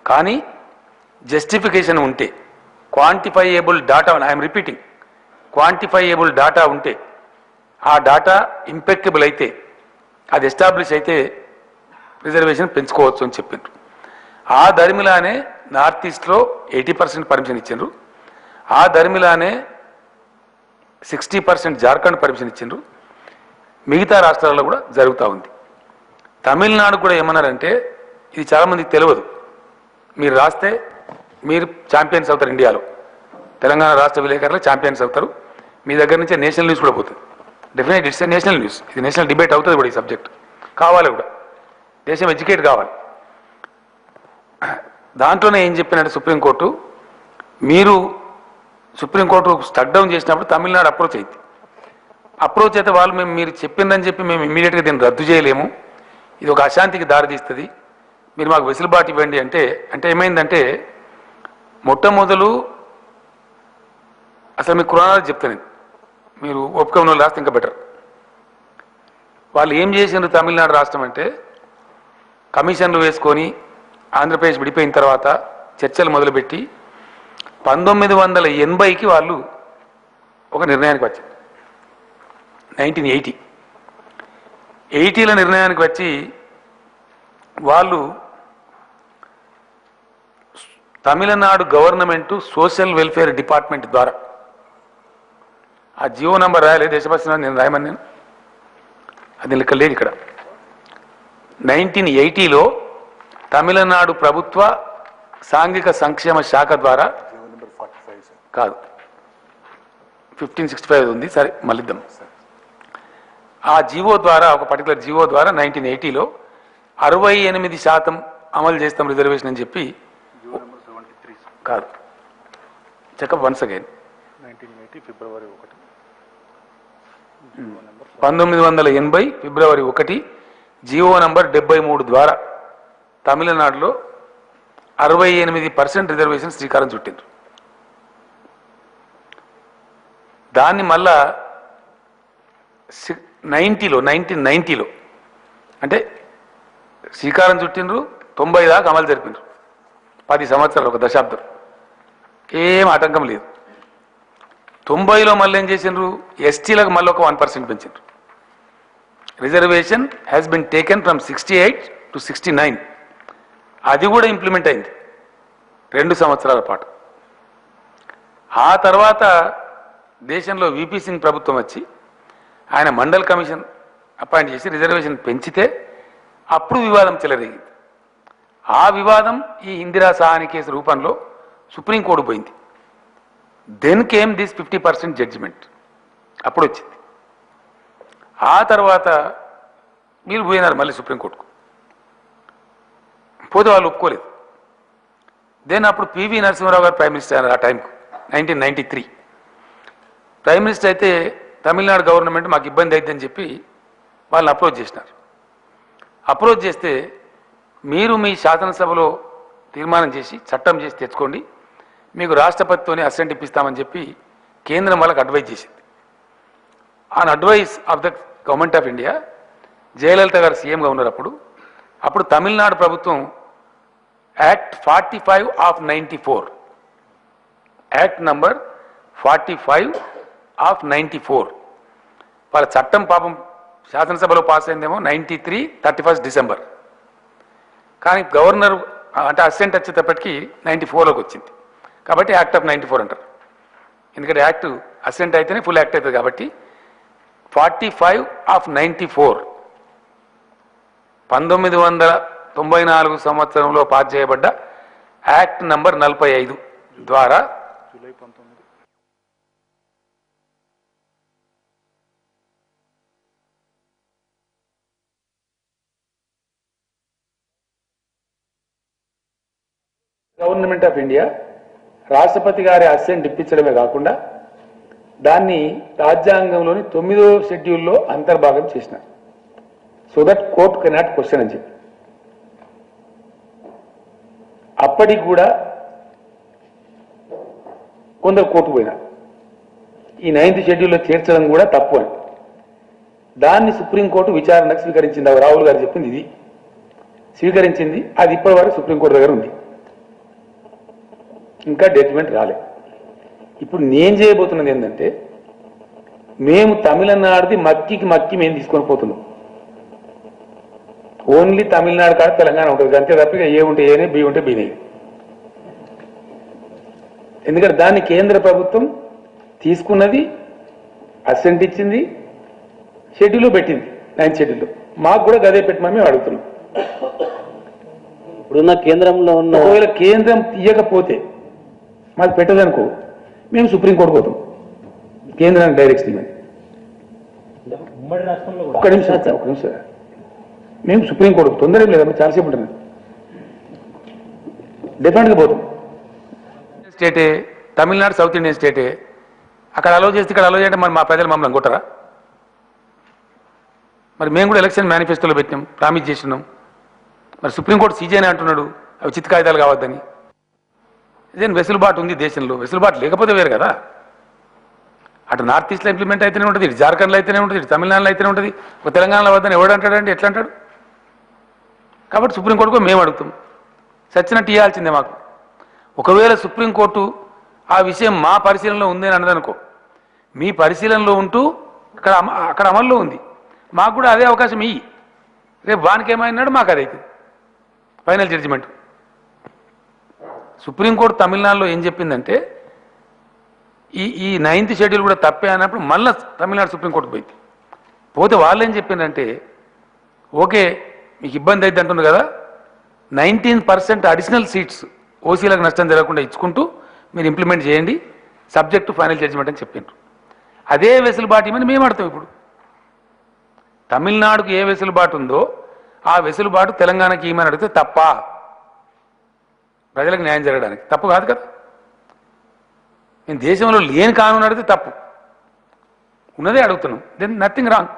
కానీ జస్టిఫికేషన్ ఉంటే, quantifiable data, I'm repeating, quantifiable data ఉంటే, ఆ డాటా ఇంపెక్కబుల్ అయితే, అది ఎస్టాబ్లిష్ అయితే రిజర్వేషన్ పెంచుకోవచ్చు అని చెప్పిండ్రు. ఆ ధర్మిలానే నార్త్ ఈస్ట్లో 80% పర్మిషన్ ఇచ్చిండ్రు. ఆ ధర్మిలానే 60% జార్ఖండ్ పర్మిషన్ ఇచ్చిండ్రు. మిగతా రాష్ట్రాల్లో కూడా జరుగుతూ ఉంది. తమిళనాడు కూడా ఏమన్నారంటే, ఇది చాలామందికి తెలియదు, మీరు రాస్తే మీరు ఛాంపియన్స్ అవుతారు ఇండియాలో, తెలంగాణ రాష్ట్ర విలేకరులు ఛాంపియన్స్ అవుతారు, మీ దగ్గర నుంచే నేషనల్ న్యూస్ కూడా పోతుంది. డెఫినెట్ ఇట్స్ నేషనల్ న్యూస్, ఇది నేషనల్ డిబేట్ అవుతుంది కూడా. ఈ సబ్జెక్ట్ కావాలి కూడా, దేశం ఎడ్యుకేట్ కావాలి. దాంట్లోనే ఏం చెప్పినట్టు సుప్రీంకోర్టు, మీరు సుప్రీంకోర్టు స్టక్ డౌన్ చేసినప్పుడు తమిళనాడు అప్రోచ్ అయింది. అప్రోచ్ అయితే వాళ్ళు మీరు చెప్పిందని చెప్పి మేము ఇమ్మీడియట్గా దీన్ని రద్దు చేయలేము, ఇది ఒక అశాంతికి దారితీస్తుంది, మీరు మాకు వెసులుబాటు ఇవ్వండి అంటే ఏమైందంటే, మొట్టమొదలు అసలు మీకు కురానాలు చెప్తాను, మీరు ఓపిక ఉన్న రాస్తే ఇంకా బెటర్. వాళ్ళు ఏం చేసిండ్రు తమిళనాడు రాష్ట్రం అంటే, కమిషన్లు వేసుకొని ఆంధ్రప్రదేశ్ విడిపోయిన తర్వాత చర్చలు మొదలుపెట్టి 1980కి వాళ్ళు ఒక నిర్ణయానికి వచ్చారు. 1980లో నిర్ణయానికి వచ్చి వాళ్ళు Tamil Nadu government social welfare department ద్వారా, ఆ జియో నంబర్ రాయలే దేశపక్ష నేను రాయమని, నేను అది లెక్క లేదు ఇక్కడ. 1980లో తమిళనాడు ప్రభుత్వ సాంఘిక సంక్షేమ శాఖ ద్వారా, కాదు 1565 ఉంది, సరే మళ్ళిద్దాం. ఆ జీవో ద్వారా, ఒక పర్టికులర్ జీవో ద్వారా 1980లో 68% అమలు చేస్తాం రిజర్వేషన్ అని చెప్పి, కాదు చెకప్ వన్స్ అగైన్, 1980 ఫిబ్రవరి 1 జీవో నంబర్ 73 ద్వారా తమిళనాడులో 68% రిజర్వేషన్ శ్రీకారం చుట్టిండ్రు. దాన్ని మళ్ళా 1990లో అంటే శ్రీకారం చుట్టిండ్రు, 90 దాకా అమలు జరిపిండ్రు, 10 సంవత్సరాలు, ఒక దశాబ్దం, ఏం ఆటంకం లేదు. 90లో మళ్ళీ ఏం చేసిండ్రు, ఎస్టీలకు మళ్ళీ ఒక 1% పెంచిండ్రు. Reservation has been taken from 68 to 69. అది కూడా ఇంప్లిమెంట్ అయింది 2 సంవత్సరాల పాటు. ఆ తర్వాత దేశంలో విపి సింగ్ ప్రభుత్వం వచ్చి ఆయన మండల్ కమిషన్ అపాయింట్ చేసి రిజర్వేషన్ పెంచితే అప్పుడు వివాదం చెలరేగింది. ఆ వివాదం ఈ ఇందిరా సహాని కేసు రూపంలో సుప్రీంకోర్టు పోయింది. దెన్ కేమ్ దిస్ 50% జడ్జిమెంట్, అప్పుడు వచ్చింది. ఆ తర్వాత మీరు పోయినారు మళ్ళీ సుప్రీంకోర్టుకు, పోతే వాళ్ళు ఒప్పుకోలేదు. దెన్ అప్పుడు పివి నరసింహారావు గారు ప్రైమ్ మినిస్టర్ ఆ టైంకు, 1993 ప్రైమ్ మినిస్టర్ అయితే తమిళనాడు గవర్నమెంట్ మాకు ఇబ్బంది అవుతుందని చెప్పి వాళ్ళని అప్రోచ్ చేసినారు. అప్రోచ్ చేస్తే మీరు మీ శాసనసభలో తీర్మానం చేసి చట్టం చేసి తెచ్చుకోండి, మీకు రాష్ట్రపతితోనే అసెంట్ ఇప్పిస్తామని చెప్పి కేంద్రం వాళ్ళకి అడ్వైజ్ చేసింది. On advice of the government of India, Jayalalithaa గారు సీఎంగా ఉన్నారు అప్పుడు తమిళనాడు ప్రభుత్వం act 45 of 94, act number 45 of 94. వాళ్ళ చట్టం పాపం శాసనసభలో పాస్ అయిందేమో 93 31 డిసెంబర్, కానీ గవర్నర్ అంటే అసెంట్ వచ్చేటప్పటికి 94లోకి వచ్చింది. కాబట్టి యాక్ట్ ఆఫ్ 94 అంటారు. ఎందుకంటే యాక్ట్ అసెంట్ అయితేనే ఫుల్ యాక్ట్ అవుతుంది. కాబట్టి 45 ఆఫ్ 94 1994 సంవత్సరంలో పాస్ చేయబడ్డ యాక్ట్ నంబర్ 45 ద్వారా గవర్నమెంట్ ఆఫ్ ఇండియా రాష్ట్రపతి గారి అసెంట్ ఇప్పించడమే కాకుండా దాన్ని రాజ్యాంగంలోని 9వ షెడ్యూల్లో అంతర్భాగం చేసిన, so that court cannot question అని చెప్పి. అప్పటికి కూడా కొందరు కోర్టు పోయినా ఈ 9th షెడ్యూల్లో చేర్చడం కూడా తప్పు అని దాన్ని సుప్రీంకోర్టు విచారణకు స్వీకరించింది. రాహుల్ గారు చెప్పింది ఇది స్వీకరించింది. అది ఇప్పటి వరకు సుప్రీంకోర్టు దగ్గర ఉంది, ఇంకా జడ్జిమెంట్ రాలేదు. ఇప్పుడు నేను చేయబోతున్నది ఏంటంటే, మేము తమిళనాడుది మక్కి మేము తీసుకొని పోతున్నాం. ఓన్లీ తమిళనాడు కాదు తెలంగాణ ఉంటుంది, అంతే తప్పిగా ఏ ఉంటే ఏనే, బి ఉంటే బీనే. ఎందుకంటే దాన్ని కేంద్ర ప్రభుత్వం తీసుకున్నది, అసెంట్ ఇచ్చింది, షెడ్యూల్లో పెట్టింది, 9th షెడ్యూల్లో. మాకు కూడా గదే పెట్టమని మేము అడుగుతున్నాం. ఇప్పుడున్న కేంద్రంలో ఉన్న ఒకవేళ కేంద్రం తీయకపోతే మాకు పెట్టదనుకో, మేము సుప్రీంకోర్టు పోతాం కేంద్రానికి డైరెక్ట్ ఇవ్వండి. ఒక్క నిమిషం మేము సుప్రీంకోర్టు తొందర లేదా, చాలాసేపు ఉంటుంది, డెఫినెట్గా పోతాం. స్టేటే తమిళనాడు, సౌత్ ఇండియన్ స్టేటే, అక్కడ అలో చేస్తే ఇక్కడ అలో చేయడం మరి మా ప్రజలు మమ్మల్ని కొట్టరా? మరి మేము కూడా ఎలక్షన్ మేనిఫెస్టోలో పెట్టినాం, ప్రామిస్ చేసినాం. మరి సుప్రీంకోర్టు సీజీని అంటున్నాడు అవి చిత్త కాగితాలు కావద్దని. ఇదేం వెసులుబాటు ఉంది దేశంలో, వెసులుబాటు లేకపోతే వేరు కదా. అటు నార్త్ ఈస్ట్లో ఇంప్లిమెంట్ అయితేనే ఉంటుంది, ఇటు జార్ఖండ్లో అయితేనే ఉంటుంది, ఇటు తమిళనాడులో అయితేనే ఉంటుంది, ఒక తెలంగాణలో వద్దని ఎవడు అంటాడంటే ఎట్లా అంటాడు? కాబట్టి సుప్రీంకోర్టుకు మేము అడుగుతాం, సచ్చినట్టు ఇవ్వాల్సిందే మాకు. ఒకవేళ సుప్రీంకోర్టు ఆ విషయం మా పరిశీలనలో ఉంది అని అన్నదనుకో, మీ పరిశీలనలో ఉంటూ అక్కడ అమల్లో ఉంది, మాకు కూడా అదే అవకాశం ఇయ్యి. రేపు వానికి ఏమైనాడు మాకు అదైతే ఫైనల్ జడ్జిమెంట్. సుప్రీంకోర్టు తమిళనాడులో ఏం చెప్పిందంటే, ఈ 9th షెడ్యూల్ కూడా తప్పే అన్నప్పుడు మళ్ళీ తమిళనాడు సుప్రీంకోర్టు పోయింది. పోతే వాళ్ళు ఏం చెప్పిందంటే, ఓకే మీకు ఇబ్బంది అయితే అంటున్నారు కదా, 19% అడిషనల్ సీట్స్ ఓసీలకు నష్టం జరగకుండా ఇచ్చుకుంటూ మీరు ఇంప్లిమెంట్ చేయండి, సబ్జెక్ట్ టు ఫైనల్ జడ్జిమెంట్ అని చెప్పిండ్రు. అదే వెసులుబాటు ఇవ్వని మేము అడతాం. ఇప్పుడు తమిళనాడుకు ఏ వెసులుబాటు ఉందో ఆ వెసులుబాటు తెలంగాణకి ఏమని అడిగితే తప్ప, ప్రజలకు న్యాయం జరగడానికి తప్పు కాదు కదా. నేను దేశంలో లేని కానూన్ అడిగితే తప్పు, ఉన్నదే అడుగుతున్నాం, దెన్ నథింగ్ రాంగ్,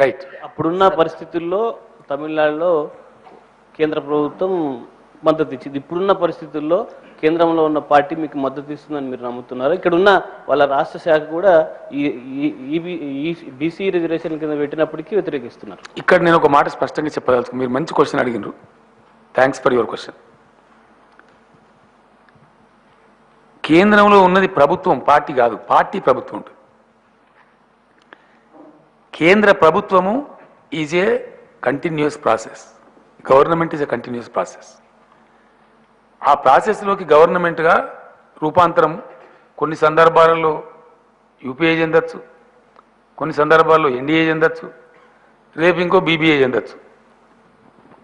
రైట్. అప్పుడున్న పరిస్థితుల్లో తమిళనాడులో కేంద్ర ప్రభుత్వం మద్దతు ఇచ్చింది. ఇప్పుడున్న పరిస్థితుల్లో కేంద్రంలో ఉన్న పార్టీ మీకు మద్దతు ఇస్తుందని మీరు నమ్ముతున్నారు? ఇక్కడ ఉన్న వాళ్ళ రాష్ట్ర శాఖ కూడా ఈ బీసీ రిజర్వేషన్ కింద పెట్టినప్పటికీ వ్యతిరేకిస్తున్నారు. ఇక్కడ నేను ఒక మాట స్పష్టంగా చెప్పదలుచుకు, మీరు మంచి క్వశ్చన్ అడిగినారు, థ్యాంక్స్ ఫర్ యువర్ క్వశ్చన్. కేంద్రంలో ఉన్నది ప్రభుత్వం, పార్టీ కాదు, పార్టీ ప్రభుత్వం ఉంటుంది. కేంద్ర ప్రభుత్వము is a continuous process, government is a continuous process. ఆ ప్రాసెస్లోకి గవర్నమెంట్గా రూపాంతరం కొన్ని సందర్భాలలో యూపీఏ చెందొచ్చు, కొన్ని సందర్భాల్లో ఎన్డీఏ చెందొచ్చు, రేపు ఇంకో బీబీఏ చెందొచ్చు.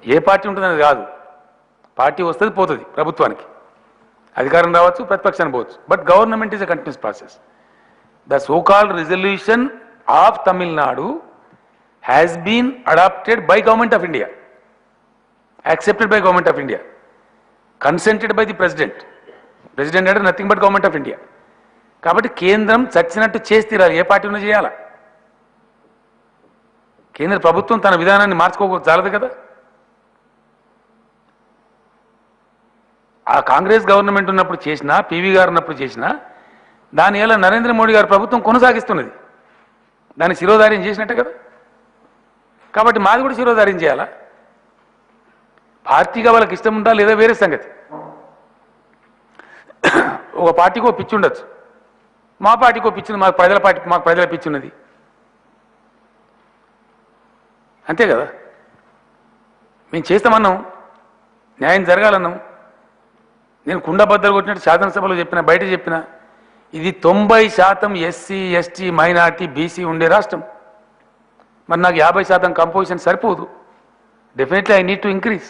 ఏ పార్టీ ఉంటుందని కాదు, పార్టీ వస్తుంది పోతుంది, ప్రభుత్వానికి అధికారం రావచ్చు, ప్రతిపక్షానికి పోవచ్చు, but government is a continuous process. The so called resolution of Tamil Nadu has been adopted by government of India, accepted by government of India, consented by the president. President అంటే nothing but government of India. కాబట్టి కేంద్రం చచ్చినట్టు చేసి తీరాలి, ఏ party ఉన్నా చేయాలా. కేంద్ర ప్రభుత్వం తన విధానాన్ని మార్చుకోకూడదు కదా. ఆ కాంగ్రెస్ గవర్నమెంట్ ఉన్నప్పుడు చేసినా, పీవీ గారు ఉన్నప్పుడు చేసినా, దానివల్ల నరేంద్ర మోడీ గారి ప్రభుత్వం కొనసాగిస్తున్నది, దాన్ని శిరోధార్యం చేసినట్టే కదా. కాబట్టి మాది కూడా శిరోధార్యం చేయాలా. పార్టీగా వాళ్ళకి ఇష్టం ఉందా లేదా వేరే సంగతి. ఒక పార్టీకి ఒక పిచ్చి ఉండొచ్చు, మా పార్టీకి ఒక పిచ్చి ఉంది, మాకు ప్రజల పిచ్చి ఉన్నది, అంతే కదా. మేము చేస్తామన్నాం, న్యాయం జరగాలన్నాం. నేను కుండబద్దలు కొట్టినట్టు శాసనసభలో చెప్పిన, బయట చెప్పిన, ఇది 90% ఎస్సీ ఎస్టీ మైనార్టీ బీసీ ఉండే రాష్ట్రం. మరి నాకు 50% కంపోజిషన్ సరిపోదు. Definitely I need to increase,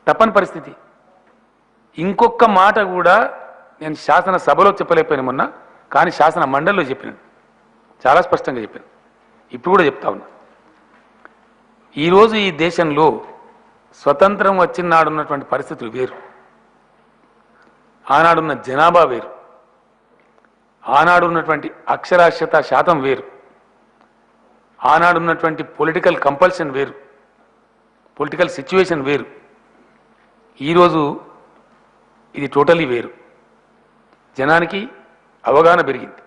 తప్పని పరిస్థితి. ఇంకొక మాట కూడా నేను శాసనసభలో చెప్పలేకపోయాను మొన్న, కానీ శాసన మండలిలో చెప్పినాను, చాలా స్పష్టంగా చెప్పాను, ఇప్పుడు కూడా చెప్తా ఉన్నా. ఈరోజు ఈ దేశంలో స్వతంత్రం వచ్చిన నాడున్నటువంటి పరిస్థితులు వేరు, ఆనాడున్న జనాభా వేరు, ఆనాడున్నటువంటి అక్షరాస్యత శాతం వేరు, ఆనాడున్నటువంటి పొలిటికల్ కంపల్షన్ వేరు, పొలిటికల్ సిచ్యువేషన్ వేరు. ఈరోజు ఇది టోటలీ వేరు. జనానికి అవగాహన పెరిగింది,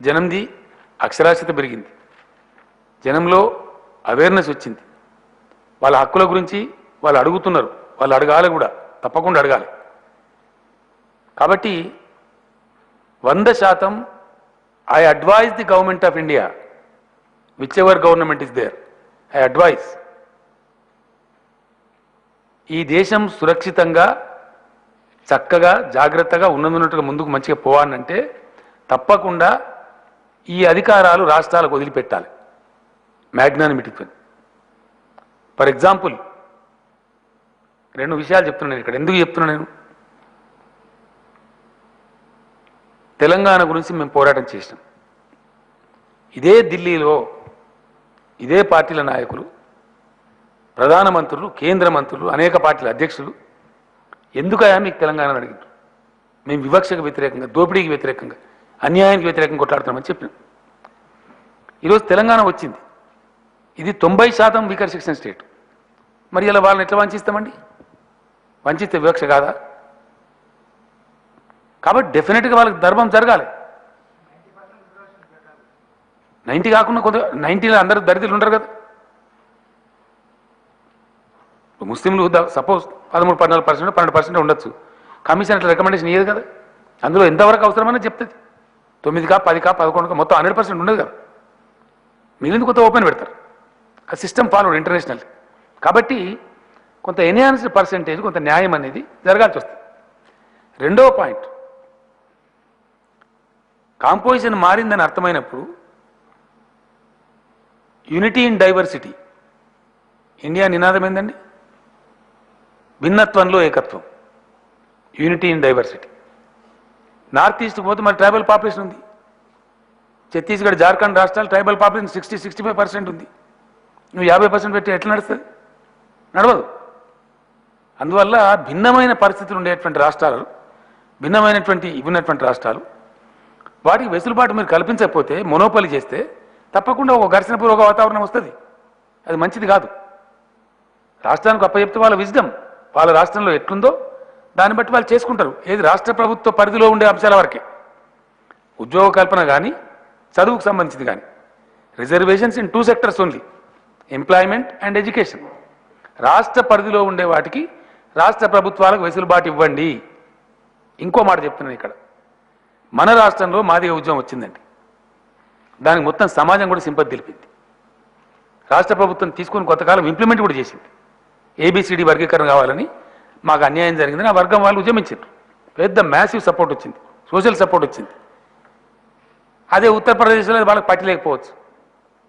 జనంది అక్షరాస్యత పెరిగింది, జనంలో అవేర్నెస్ వచ్చింది. వాళ్ళ హక్కుల గురించి వాళ్ళు అడుగుతున్నారు, వాళ్ళు అడగాలి కూడా, తప్పకుండా అడగాలి. కాబట్టి 100% I advise the government of India, whichever government is there, I advise ఈ దేశం సురక్షితంగా చక్కగా జాగ్రత్తగా ఉన్నట్టుగా ముందుకు మంచిగా పోవాలంటే తప్పకుండా ఈ అధికారాలు రాష్ట్రాలకు వదిలిపెట్టాలి, మ్యాగ్నానిమిటీతో. ఫర్ ఎగ్జాంపుల్ 2 విషయాలు చెప్తున్నాను ఇక్కడ. ఎందుకు చెప్తున్నాను నేను? తెలంగాణ గురించి మేము పోరాటం చేసినాం. ఇదే ఢిల్లీలో ఇదే పార్టీల నాయకులు, ప్రధానమంత్రులు, కేంద్ర మంత్రులు, అనేక పార్టీల అధ్యక్షులు ఎందుకయా మీకు తెలంగాణ అడిగారు. మేము వివక్షకు వ్యతిరేకంగా, దోపిడీకి వ్యతిరేకంగా, అన్యాయానికి వ్యతిరేకంగా కొట్లాడుతున్నామని చెప్పినాం. ఈరోజు తెలంగాణ వచ్చింది, ఇది 90% వీకర్ సెక్షన్ స్టేట్. మరి ఇలా వాళ్ళని ఎట్లా వంచిస్తామండి? వంచిస్తే వివక్ష కాదా? కాబట్టి డెఫినెట్గా వాళ్ళకి ధర్మం జరగాలి. 90 కాకుండా 90లో అందరూ దరిద్రులు ఉండరు కదా. ముస్లింలు సపోజ్ 13-14%, 12% ఉండొచ్చు. కమిషన్ అట్లా రికమెండేషన్ ఇయ్యదు కదా. అందులో ఎంతవరకు అవసరమైనా చెప్తుంది. 9కా 10కా 11కా మొత్తం 100% ఉండదు కదా. మిగిలింది కొంత ఓపెన్ పెడతారు. ఆ సిస్టమ్ ఫాలో ఇంటర్నేషనల్. కాబట్టి కొంత ఎన్హాన్స్డ్ పర్సెంటేజ్, కొంత న్యాయం అనేది జరగాల్సి వస్తుంది. రెండవ పాయింట్, కాంపోజిషన్ మారిందని అర్థమైనప్పుడు యూనిటీ ఇన్ డైవర్సిటీ, ఇండియా నినాదం ఏందండి? భిన్నత్వంలో ఏకత్వం, unity in diversity. North east పోతే మరి ట్రైబల్ పాపులేషన్ ఉంది. ఛత్తీస్గఢ్, జార్ఖండ్ రాష్ట్రాలు ట్రైబల్ పాపులేషన్ 60-65% ఉంది. నువ్వు 50% పెట్టి ఎట్లా నడుస్తుంది? నడవదు. అందువల్ల భిన్నమైన పరిస్థితులు ఉండేటువంటి రాష్ట్రాలు, భిన్నమైనటువంటి ఉన్నటువంటి రాష్ట్రాలు, వాటికి వెసులుబాటు మీరు కల్పించకపోతే, మొనోపలి చేస్తే తప్పకుండా ఒక ఘర్షణపూర్వక వాతావరణం వస్తుంది. అది మంచిది కాదు. రాష్ట్రానికి అప్పచెప్తే వాళ్ళ విజ్డమ్, వాళ్ళ రాష్ట్రంలో ఎట్లుందో దాన్ని బట్టి వాళ్ళు చేసుకుంటారు. ఏది రాష్ట్ర ప్రభుత్వ పరిధిలో ఉండే అంశాల వరకే. ఉద్యోగ కల్పన కానీ, చదువుకు సంబంధించింది కానీ, reservations in 2 sectors only, employment and education. రాష్ట్ర పరిధిలో ఉండే వాటికి రాష్ట్ర ప్రభుత్వాలకు వెసులుబాటు ఇవ్వండి. ఇంకో మాట చెప్తున్నాను ఇక్కడ, మన రాష్ట్రంలో మాదిగ ఉద్యమం వచ్చిందండి. దానికి మొత్తం సమాజం కూడా సింపతి తెలిపింది. రాష్ట్ర ప్రభుత్వం తీసుకుని కొంతకాలం ఇంప్లిమెంట్ కూడా చేసింది. ఏబిసిడి వర్గీకరణ కావాలని, మాకు అన్యాయం జరిగిందని ఆ వర్గం వాళ్ళు ఉద్యమించారు. పెద్ద మ్యాసివ్ సపోర్ట్ వచ్చింది, సోషల్ సపోర్ట్ వచ్చింది. అదే ఉత్తరప్రదేశ్లో వాళ్ళకి పట్టలేకపోవచ్చు,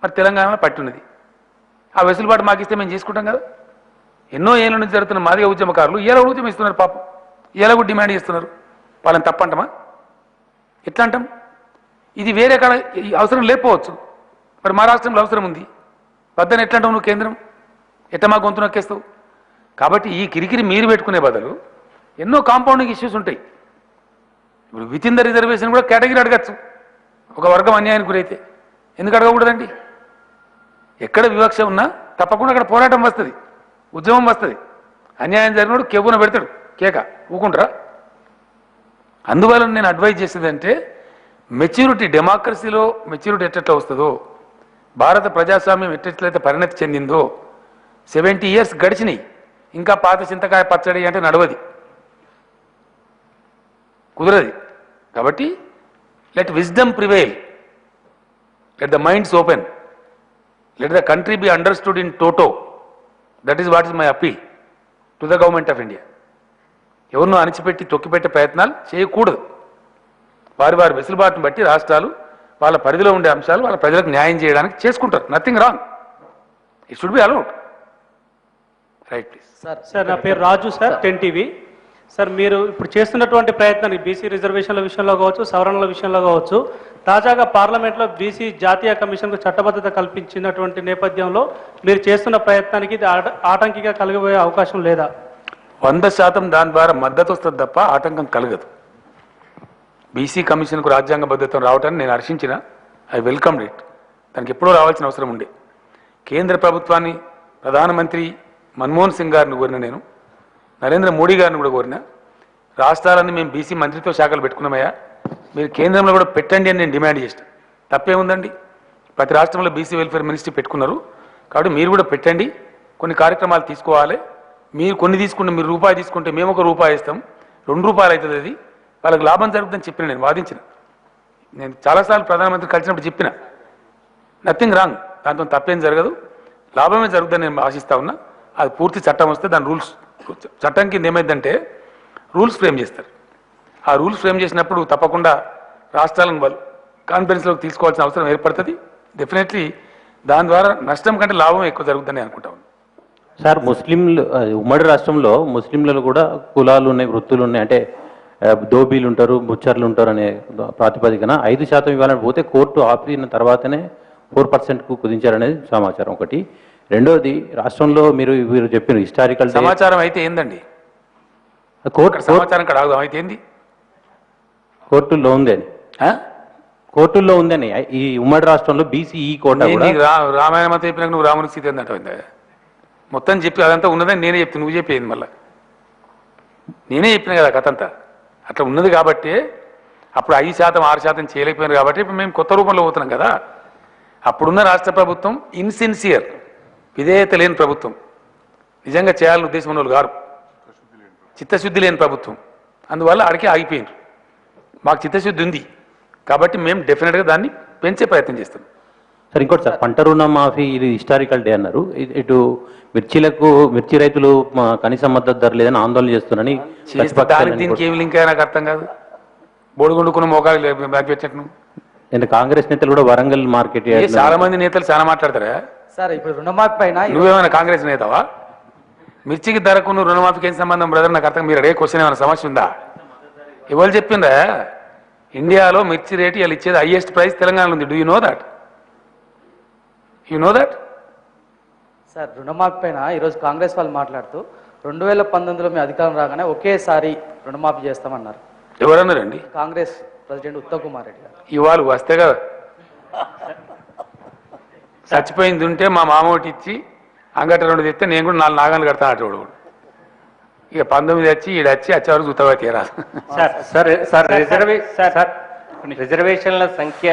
మరి తెలంగాణలో పట్టి ఉన్నది. ఆ వెసులుబాటు మాకు ఇస్తే మేము చేసుకుంటాం కదా. ఎన్నో ఏళ్ళ నుంచి జరుగుతున్న మాదిగ ఉద్యమకారులు ఇలా ఉద్యమిస్తున్నారు. పాపం ఇలా కూడా డిమాండ్ చేస్తున్నారు. వాళ్ళని తప్పంటామా? ఎట్లా అంటాం? ఇది వేరే కాడ అవసరం లేకపోవచ్చు, మరి మా రాష్ట్రంలో అవసరం ఉంది. వద్దని ఎట్లా అంటావు నువ్వు? కేంద్రం ఎట్లా మా గొంతు నొక్కేస్తావు? కాబట్టి ఈ కిరికిరి మీరు పెట్టుకునే బదులు ఎన్నో కాంపౌండింగ్ ఇష్యూస్ ఉంటాయి. ఇప్పుడు విత్ ఇన్ ద రిజర్వేషన్ కూడా కేటగిరీ అడగచ్చు. ఒక వర్గం అన్యాయానికి గురైతే ఎందుకు అడగకూడదండి? ఎక్కడ వివక్ష ఉన్నా తప్పకుండా అక్కడ పోరాటం వస్తుంది, ఉద్యమం వస్తుంది. అన్యాయం జరిగినప్పుడు కేబున పెడతాడు కేక, ఊకుంటారా? అందువల్ల నేను అడ్వైజ్ చేసేదంటే, మెచ్యూరిటీ, డెమోక్రసీలో మెచ్యూరిటీ ఎట్లా వస్తుందో, భారత ప్రజాస్వామ్యం ఎట్లయితే పరిణతి చెందిందో, 70 years గడిచినాయి. ఇంకా పాత చింతకాయ పచ్చడి అంటే నడవది, కుదరది. కాబట్టి let wisdom prevail, let the minds open, let the country be understood in toto. That is what is my appeal to the government of India. ఎవరినో అణిచిపెట్టి తొక్కిపెట్టే ప్రయత్నాలు చేయకూడదు. వారి వారి వెసులుబాటును బట్టి రాష్ట్రాలు వాళ్ళ పరిధిలో ఉండే అంశాలు వాళ్ళ ప్రజలకు న్యాయం చేయడానికి చేసుకుంటారు. Nothing wrong, it should be allowed. Right please. Sir నా పేరు రాజు సార్, 10 టీవీ. సార్ మీరు ఇప్పుడు చేస్తున్నటువంటి ప్రయత్నాన్ని బీసీ రిజర్వేషన్ల విషయంలో కావచ్చు, సవరణల విషయంలో కావచ్చు, తాజాగా పార్లమెంట్లో బీసీ జాతీయ కమిషన్కు చట్టబద్ధత కల్పించినటువంటి నేపథ్యంలో మీరు చేస్తున్న ప్రయత్నానికి ఇది ఆటంకిగా కలిగిపోయే అవకాశం లేదా? 100% దాని ద్వారా మద్దతు వస్తుంది తప్ప ఆటంకం కలగదు. బీసీ కమిషన్కు రాజ్యాంగ భద్రత రావటాన్ని నేను హర్షించిన, ఐ వెల్కమ్ ఇట్. దానికి ఎప్పుడూ రావాల్సిన అవసరం ఉండే. కేంద్ర ప్రభుత్వాన్ని, ప్రధానమంత్రి మన్మోహన్ సింగ్ గారిని కోరిన, నేను నరేంద్ర మోడీ గారిని కూడా కోరిన, రాష్ట్రాలన్నీ మేము బీసీ మంత్రిత్వ శాఖలు పెట్టుకున్నామయ్యా, మీరు కేంద్రంలో కూడా పెట్టండి అని నేను డిమాండ్ చేసిన. తప్పేముందండి? ప్రతి రాష్ట్రంలో బీసీ వెల్ఫేర్ మినిస్ట్రీ పెట్టుకున్నారు కాబట్టి మీరు కూడా పెట్టండి, కొన్ని కార్యక్రమాలు తీసుకోవాలి. మీరు కొన్ని తీసుకుంటే, మీరు రూపాయి తీసుకుంటే మేము ₹1 ఇస్తాం, ₹2 అవుతుంది, అది వాళ్ళకి లాభం జరుగుతుందని చెప్పిన, నేను వాదించిన. నేను చాలాసార్లు ప్రధానమంత్రి కలిసినప్పుడు చెప్పిన, నథింగ్ రాంగ్, దాంతో తప్పేం జరగదు, లాభమే జరుగుతుందని నేను ఆశిస్తా ఉన్నా. అది పూర్తి చట్టం వస్తే దాని రూల్స్, చట్టం కింద ఏమైందంటే రూల్స్ ఫ్రేమ్ చేస్తారు. ఆ రూల్స్ ఫ్రేమ్ చేసినప్పుడు తప్పకుండా రాష్ట్రాలను వాళ్ళు కాన్ఫరెన్స్లోకి తీసుకోవాల్సిన అవసరం ఏర్పడుతుంది. డెఫినెట్లీ దాని ద్వారా నష్టం కంటే లాభం ఎక్కువ జరుగుతుందని అనుకుంటా ఉన్నాను. సార్, ముస్లింలు ఉమ్మడి రాష్ట్రంలో ముస్లింలలో కూడా కులాలు ఉన్నాయి, వృత్తులు ఉన్నాయి. అంటే దోబీలు ఉంటారు, ముచ్చర్లు ఉంటారు అనే ప్రాతిపదికన 5% ఇవ్వాలని పోతే కోర్టు ఆపిన తర్వాతనే 4%కు కుదించారనేది సమాచారం ఒకటి. రెండోది, రాష్ట్రంలో మీరు చెప్పిన హిస్టారికల్ సమాచారం అయితే ఏందండి? సమాచారం ఇక్కడ అయితే ఏంది? కోర్టుల్లో ఉందని, కోర్టుల్లో ఉందని ఈ ఉమ్మడి రాష్ట్రంలో బీసీఈ కోట రామాయణ మతం చెప్పినాక నువ్వు రాముని స్థితి ఏందంటే మొత్తం చెప్పి అదంతా ఉన్నదని నేనే చెప్తాను, నువ్వు చెప్పేది మళ్ళీ నేనే చెప్పిన కదా కథ అంతా. అట్లా ఉన్నది కాబట్టి అప్పుడు 5%, 6% చేయలేకపోయినారు కాబట్టి ఇప్పుడు మేము కొత్త రూపంలో పోతున్నాం కదా. అప్పుడున్న రాష్ట్ర ప్రభుత్వం ఇన్సిన్సియర్, విధేయత లేని ప్రభుత్వం, నిజంగా చేయాలని ఉద్దేశం ఉన్న వాళ్ళు గారు, చిత్తశుద్ధి లేని ప్రభుత్వం. అందువల్ల అడిగి ఆగిపోయినారు. మాకు చిత్తశుద్ధి ఉంది కాబట్టి మేము డెఫినెట్గా దాన్ని పెంచే ప్రయత్నం చేస్తాం. సార్, ఇంకోటి సార్, పంట రుణమాఫీ ఇది హిస్టారికల్ డే అన్నారు. ఇటు మిర్చి రైతులు కనీస మద్దతు ధర లేదని ఆందోళన చేస్తున్నారని, దానికి దీనికి ఏమి లింక్ అయినా అర్థం కాదు. బోడుగుండుకున్న మోకాలు పెట్టినట్టు నేను కాంగ్రెస్ నేతలు కూడా వరంగల్ మార్కెట్ చాలా మంది నేతలు చాలా మాట్లాడతారా సార్? ఇప్పుడు రుణమాఫీ పైన నువ్వేమైనా కాంగ్రెస్ నేతవా? మిర్చికి ధరకు నువ్వు రుణమాఫీకి ఏం సంబంధం బ్రదర్? నాకు అర్థం. మీరు అడిగే క్వశ్చన్ ఏమైనా సమస్య ఉందా? ఎవరు చెప్పిందా? ఇండియాలో మిర్చి రేటు వీళ్ళు ఇచ్చేది హైయెస్ట్ ప్రైస్ తెలంగాణలో ఉంది. Do you know that? You know that? Sir, రుణమాఫీ పైన ఈరోజు కాంగ్రెస్ వాళ్ళు మాట్లాడుతూ 2019లో మీ అధికారం రాగానే ఒకేసారి రుణమాఫీ చేస్తామన్నారు. ఎవరన్నారండి? కాంగ్రెస్ ప్రెసిడెంట్ ఉత్తమ్ కుమార్ రెడ్డి గారు. ఇవాళ వస్తే కదా, చచ్చిపోయింది ఉంటే మా మామ ఒకటి ఇచ్చి అంగట 2 తెస్తే నేను కూడా 4 నాగాలు కడతాను అటు కూడా. ఇక 19 వచ్చి ఈడ వచ్చేవారు చూతావా తీరా. రిజర్వేషన్ల సంఖ్య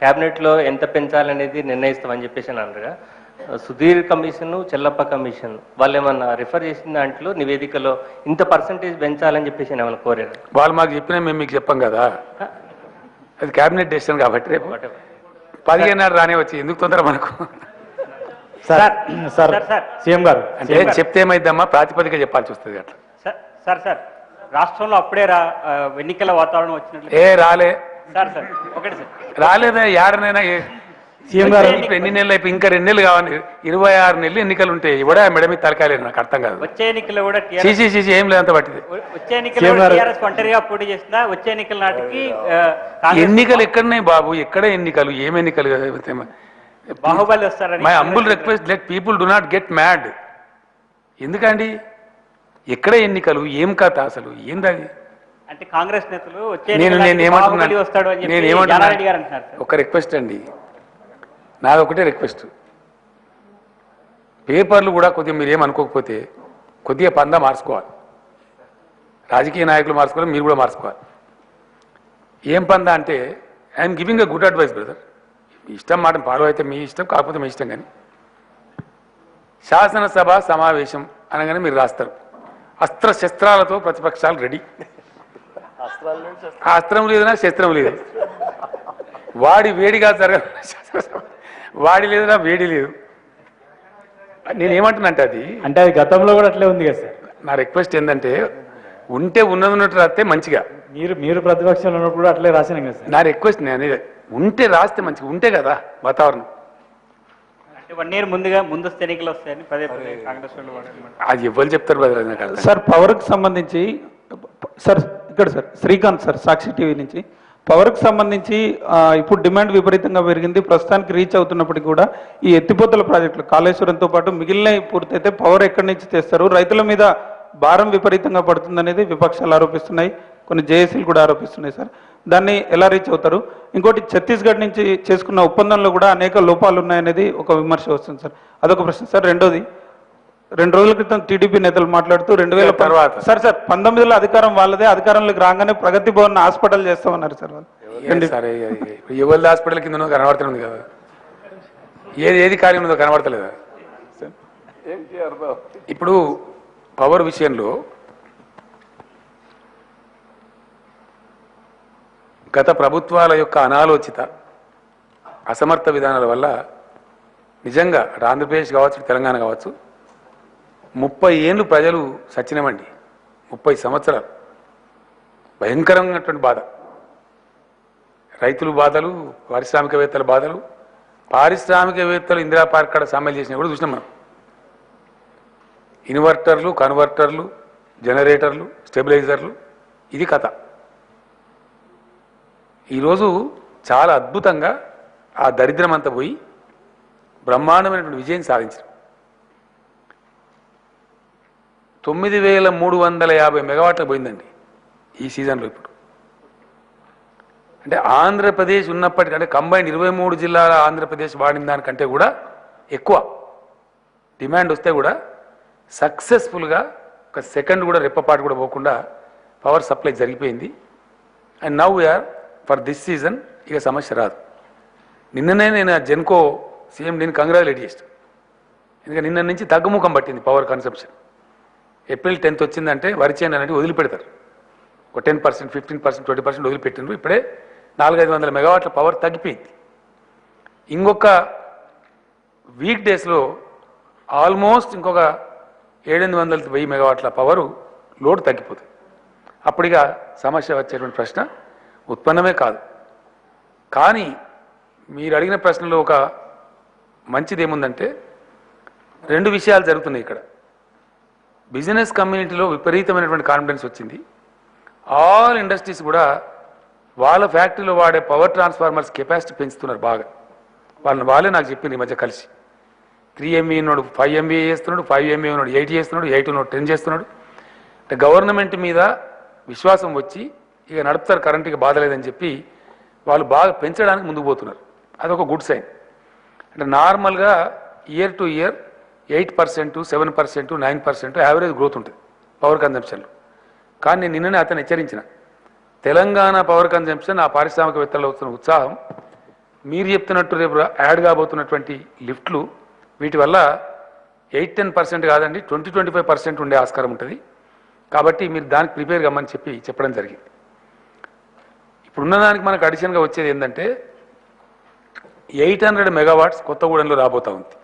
క్యాబినెట్లో ఎంత పెంచాలనేది నిర్ణయిస్తామని చెప్పేసి అన్నారుగా. సుధీర్ కమిషన్, చెల్లప్ప కమిషన్ వాళ్ళు ఏమన్నా రిఫర్ చేసిన దాంట్లో నివేదికలో ఇంత పర్సంటేజ్ పెంచాలని చెప్పేసి ఏమైనా కోరారు? వాళ్ళు మాకు చెప్పినా మేము మీకు చెప్పాం కదా, అది క్యాబినెట్ డెసిషన్ కాబట్టి రేపు 15 నాడు రానే వచ్చి ఎందుకు తొందర మనకు? సార్ సీఎం గారు అంటే చెప్తే ఏమైందమ్మా, ప్రాతిపదిక చెప్పాల్సి వస్తుంది అట్లా. సార్ రాష్ట్రంలో అప్పుడే ఎన్నికల వాతావరణం వచ్చినట్లు రాలే సార్ ఒకటి సార్ రాలేదా? ఏడనైనా సీఎం గారు ఎన్ని నెలలు అయిపోయి ఇంకా 2 నెలలు కావాలి, 26 నెలలు ఎన్నికలు ఉంటాయి. ఇవిడా మేడం తలకాయలేదు, నాకు అర్థం కాదు. వచ్చే ఎన్నికల్లో కూడా చీచి ఏం లేదంత పట్టింది. వచ్చే ఎన్నికల్లో టీఆర్ఎస్ ఒంటరిగా పోటీ చేస్తుందా? వచ్చే ఎన్నికల నాటికి ఎన్నికలు ఎక్కడున్నాయి బాబు? ఎక్కడ ఎన్నికలు? ఏం ఎన్నికలు? బాహుబలి వస్తారని my humble request, let people do not get mad. ఎందుకండి ఎక్కడ ఎన్నికలు? ఏం కథ అసలు? ఏంది? అంటే కాంగ్రెస్ నేతలు నేను ఏమంటున్నాను, ఒక రిక్వెస్ట్ అండి, నాది ఒకటే రిక్వెస్ట్. పేపర్లు కూడా కొద్దిగా మీరేమనుకోకపోతే కొద్దిగా పందా మార్చుకోవాలి. రాజకీయ నాయకులు మార్చుకోవాలి, మీరు కూడా మార్చుకోవాలి. ఏం పందా అంటే, I'm giving a good advice brother. మీ ఇష్టం, మాట ఫాలో అయితే మీ ఇష్టం, కాకపోతే మీ ఇష్టం. కానీ శాసనసభ సమావేశం అనగానే మీరు రాస్తారు. అస్త్ర శస్త్రాలతో ప్రతిపక్షాలు రెడీ. ఆ అస్త్రం లేదనా శస్త్రం లేదు, వాడి వేడిగా జరగ వాడి లేదనా వేడి లేదు. నేనేమంటున్నానంటే అంటే అది గతంలో కూడా అట్లే ఉంది కదా సార్. నా రిక్వెస్ట్ ఏంటంటే ఉంటే ఉన్నట్టు రాస్తే మంచిగా. మీరు ప్రతిపక్షంలో ఉన్నప్పుడు కూడా అట్లే రాసినాం కదా సార్. నా రిక్వెస్ట్ నేను అనేది ఉంటే రాస్తే మంచిగా ఉంటే కదా వాతావరణం. అంటే 1 year ముందస్తు ఎన్నికలు వస్తాయని పదే పదే కాంగ్రెస్ వాళ్ళు వాడారు. అది ఎవరు చెప్తారు బ్రదర్, నాకు అర్థం కాదు. సార్ పవర్కి సంబంధించి సార్ ఇక్కడ సార్ శ్రీకాంత్ సార్ సాక్షి టీవీ నుంచి పవర్కి సంబంధించి ఇప్పుడు డిమాండ్ విపరీతంగా పెరిగింది. ప్రస్తుతానికి రీచ్ అవుతున్నప్పటికీ కూడా ఈ ఎత్తిపోతల ప్రాజెక్టులు కాళేశ్వరంతో పాటు మిగిలిన పూర్తయితే పవర్ ఎక్కడి నుంచి తెస్తారు? రైతుల మీద భారం విపరీతంగా పడుతుందనేది విపక్షాలు ఆరోపిస్తున్నాయి, కొన్ని జేఏసీలు కూడా ఆరోపిస్తున్నాయి సార్. దాన్ని ఎలా రీచ్ అవుతారు? ఇంకోటి ఛత్తీస్గఢ్ నుంచి చేసుకున్న ఒప్పందంలో కూడా అనేక లోపాలు ఉన్నాయనేది ఒక విమర్శ వస్తుంది సార్. అదొక ప్రశ్న సార్. రెండోది, 2 రోజుల క్రితం టీడీపీ నేతలు మాట్లాడుతూ 2000 తర్వాత సార్ 19లో అధికారం వాళ్ళదే, అధికారంలోకి రాగానే ప్రగతి భవన్ హాస్పిటల్ చేస్తామన్నారు సార్ వాళ్ళు. సరే ఎవరి హాస్పిటల్ కింద ఉన్నదో కనబడుతుంది కదా, ఏది కార్యం ఉన్నదో కనబడతలేదా? ఇప్పుడు పవర్ విషయంలో గత ప్రభుత్వాల యొక్క అనాలోచిత అసమర్థ విధానాల వల్ల నిజంగా ఆంధ్రప్రదేశ్ కావచ్చు, తెలంగాణ కావచ్చు, 30 ఏళ్ళు ప్రజలు సచ్చినమండి. 30 సంవత్సరాలు భయంకరమైనటువంటి బాధ, రైతుల బాధలు, పారిశ్రామికవేత్తల బాధలు. పారిశ్రామికవేత్తలు ఇందిరా పార్క్ కాడ సమ్మెలు చేసినా కూడా చూసినాం మనం. ఇన్వర్టర్లు, కన్వర్టర్లు, జనరేటర్లు, స్టెబిలైజర్లు, ఇది కథ. ఈరోజు చాలా అద్భుతంగా ఆ దరిద్రం అంతా పోయి బ్రహ్మాండమైనటువంటి విజయం సాధించారు. 9350 మెగావాట్లకు పోయిందండి ఈ సీజన్లో. ఇప్పుడు అంటే ఆంధ్రప్రదేశ్ ఉన్నప్పటికంటే కంబైండ్ 23 జిల్లాల ఆంధ్రప్రదేశ్ వాడిన దానికంటే కూడా ఎక్కువ డిమాండ్ వస్తే కూడా సక్సెస్ఫుల్గా ఒక సెకండ్ కూడా రెప్పపాటు కూడా పోకుండా పవర్ సప్లై జరిగిపోయింది. And now we are for this season ఇక సమస్య రాదు. నిన్ననే నేను జెన్కో సీఎం నేను కంగ్రాచులేట్ చేస్తాను. ఎందుకంటే నిన్న నుంచి తగ్గుముఖం పట్టింది పవర్ కన్సంప్షన్. ఏప్రిల్ 10th వచ్చిందంటే వరి చేను అనేది వదిలిపెడతారు. ఒక 10%, 15%, 20% వదిలిపెట్టిండ్రు. ఇప్పుడే 400-500 మెగావాట్ల పవర్ తగ్గిపోయింది. ఇంకొక వీక్ డేస్లో ఆల్మోస్ట్ ఇంకొక 700-1000 మెగావాట్ల పవరు లోడ్ తగ్గిపోతుంది. అప్పుడిగా సమస్య వచ్చేటువంటి ప్రశ్న ఉత్పన్నమే కాదు. కానీ మీరు అడిగిన ప్రశ్నలో ఒక మంచిది ఏముందంటే 2 విషయాలు జరుగుతున్నాయి ఇక్కడ. బిజినెస్ కమ్యూనిటీలో విపరీతమైనటువంటి కాన్ఫిడెన్స్ వచ్చింది. ఆల్ ఇండస్ట్రీస్ కూడా వాళ్ళ ఫ్యాక్టరీలో వాడే పవర్ ట్రాన్స్ఫార్మర్స్ కెపాసిటీ పెంచుతున్నారు బాగా. వాళ్ళే నాకు చెప్పింది ఈ మధ్య కలిసి. 3 MVA ఉన్నాడు 5 MVA చేస్తున్నాడు, 5 MVA ఉన్నాడు 8 చేస్తున్నాడు, 8 ఉన్నాడు 10 చేస్తున్నాడు. అంటే గవర్నమెంట్ మీద విశ్వాసం వచ్చి ఇక నడుపుతారు, కరెంటుకి బాధ లేదని చెప్పి వాళ్ళు బాగా పెంచడానికి ముందుకు పోతున్నారు. అదొక గుడ్ సైన్. అంటే నార్మల్గా year to year 8%, 7%, 9% average growth ఉంటుంది పవర్ కన్జంప్షన్లో. కానీ నేను నిన్ననే అతను హెచ్చరించిన, తెలంగాణ పవర్ కన్జంప్షన్ ఆ పారిశ్రామికవేత్తల్లో వస్తున్న ఉత్సాహం, మీరు చెప్తున్నట్టు రేపు యాడ్ కాబోతున్నటువంటి లిఫ్ట్లు, వీటి వల్ల 8-10% కాదండి 20-25% ఉండే ఆస్కారం ఉంటుంది. కాబట్టి మీరు దానికి ప్రిపేర్ కమ్మని చెప్పడం జరిగింది. ఇప్పుడున్న దానికి మనకు అడిషన్గా వచ్చేది ఏంటంటే 800 మెగావాట్స్ కొత్తగూడెంలో రాబోతా ఉంది.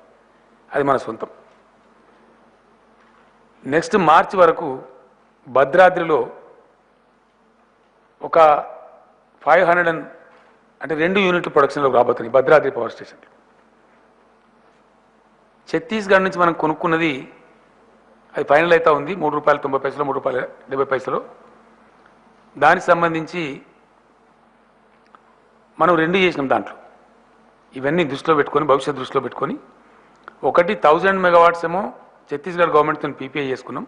అది మన సొంతం. నెక్స్ట్ మార్చి వరకు భద్రాద్రిలో ఒక 500 అంటే 2 యూనిట్లు ప్రొడక్షన్లోకి రాబోతుంది భద్రాద్రి పవర్ స్టేషన్. ఛత్తీస్గఢ్ నుంచి మనం కొనుక్కున్నది అది ఫైనల్ అవుతా ఉంది ₹3.90, ₹3.70. దానికి సంబంధించి మనం 2 చేసినాం దాంట్లో. ఇవన్నీ దృష్టిలో పెట్టుకొని, భవిష్యత్ దృష్టిలో పెట్టుకొని, ఒకటి 1000 మెగావాట్స్ ఏమో ఛత్తీస్గఢ్ గవర్నమెంట్తో PPA చేసుకున్నాం.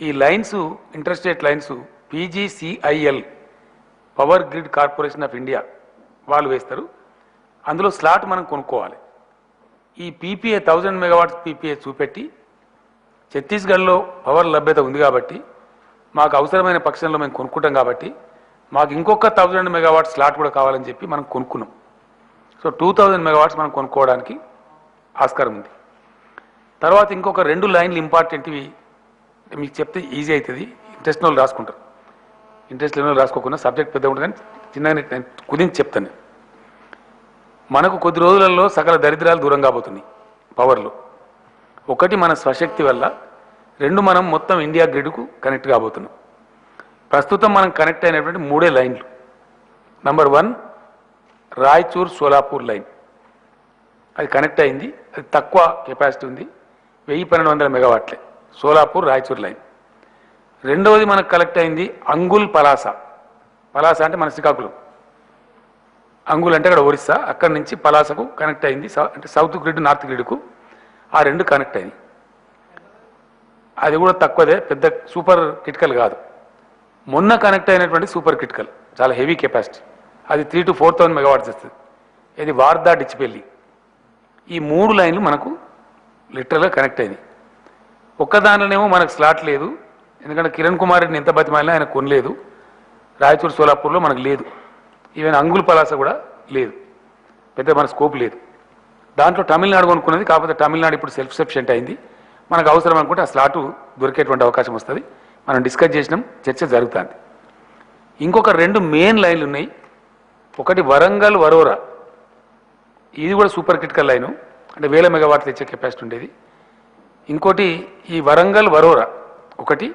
ఈ lines, interstate lines PGCIL power grid corporation of India వాళ్ళు వేస్తారు. అందులో స్లాట్ మనం కొనుక్కోవాలి. ఈ PPA 1000 మెగావాట్స్ PPA చూపెట్టి ఛత్తీస్గఢ్లో పవర్ లభ్యత ఉంది కాబట్టి, మాకు అవసరమైన పక్షంలో మేము కొనుక్కుంటాం కాబట్టి, మాకు ఇంకొక 1000 మెగావాట్స్ స్లాట్ కూడా కావాలని చెప్పి మనం కొనుక్కున్నాం. సో 2000 మెగావాట్స్ మనం కొనుక్కోవడానికి ఆస్కారం ఉంది. తర్వాత ఇంకొక 2 లైన్లు ఇంపార్టెంట్వి మీకు చెప్తే ఈజీ అవుతుంది. ఇంట్రెస్ట్ వాళ్ళు రాసుకుంటారు. ఇంట్రెస్ట్ లేని వాళ్ళు రాసుకోకుండా సబ్జెక్ట్ పెద్ద ఉంటుంది కానీ చిన్నగా నేను కుదించి చెప్తాను. మనకు కొద్ది రోజులలో సకల దరిద్రాలు దూరం కాబోతున్నాయి పవర్లో. ఒకటి మన స్వశక్తి వల్ల, 2 మనం మొత్తం ఇండియా గ్రిడ్కు కనెక్ట్ కాబోతున్నాం. ప్రస్తుతం మనం కనెక్ట్ అయినటువంటి 3 లైన్లు. నంబర్ 1 రాయచూర్ సోలాపూర్ లైన్, అది కనెక్ట్ అయింది. అది తక్కువ కెపాసిటీ ఉంది, 1000-1200 మెగావాట్లే సోలాపూర్ రాయచూర్ లైన్. రెండవది మనకు కనెక్ట్ అయింది అంగుల్ పలాస. పలాస అంటే మన శ్రీకాకుళం, అంగుల్ అంటే అక్కడ ఒరిస్సా, అక్కడి నుంచి పలాసకు కనెక్ట్ అయింది. అంటే సౌత్ గ్రిడ్ నార్త్ గ్రిడ్కు ఆ 2 కనెక్ట్ అయింది. అది కూడా తక్కువదే, పెద్ద సూపర్ క్రిటికల్ కాదు. మొన్న కనెక్ట్ అయినటువంటి సూపర్ క్రిటికల్ చాలా హెవీ కెపాసిటీ, అది 3,000 to 4,000 మెగావాట్స్ వస్తుంది. ఇది వార్దా డిచ్చిపెల్లి. ఈ 3 లైన్లు మనకు లిటరల్గా కనెక్ట్ అయింది. ఒక్క దానిలోనేమో మనకు స్లాట్ లేదు, ఎందుకంటే కిరణ్ కుమార్ రెడ్డిని ఎంత బతిమాలినా ఆయన కొనలేదు. రాయచూర్ సోలాపూర్లో మనకు లేదు, ఈవెన్ అంగుల్ పలాస కూడా లేదు, పెద్ద మన స్కోప్ లేదు. దాంట్లో తమిళనాడు కొనుక్కున్నది, కాకపోతే తమిళనాడు ఇప్పుడు సెల్ఫ్ సఫిషియెంట్ అయింది. మనకు అవసరం అనుకుంటే ఆ స్లాటు దొరికేటువంటి అవకాశం వస్తుంది. మనం డిస్కస్ చేసినాం, చర్చ జరుగుతుంది. ఇంకొక 2 మెయిన్ లైన్లు ఉన్నాయి. ఒకటి వరంగల్ వరోరా, ఇది కూడా సూపర్ క్రిటికల్ లైను, అంటే 1000 మెగావాట్లు తెచ్చే కెపాసిటీ ఉండేది. ఇంకోటి ఈ వరంగల్ వరోరా ఒకటి.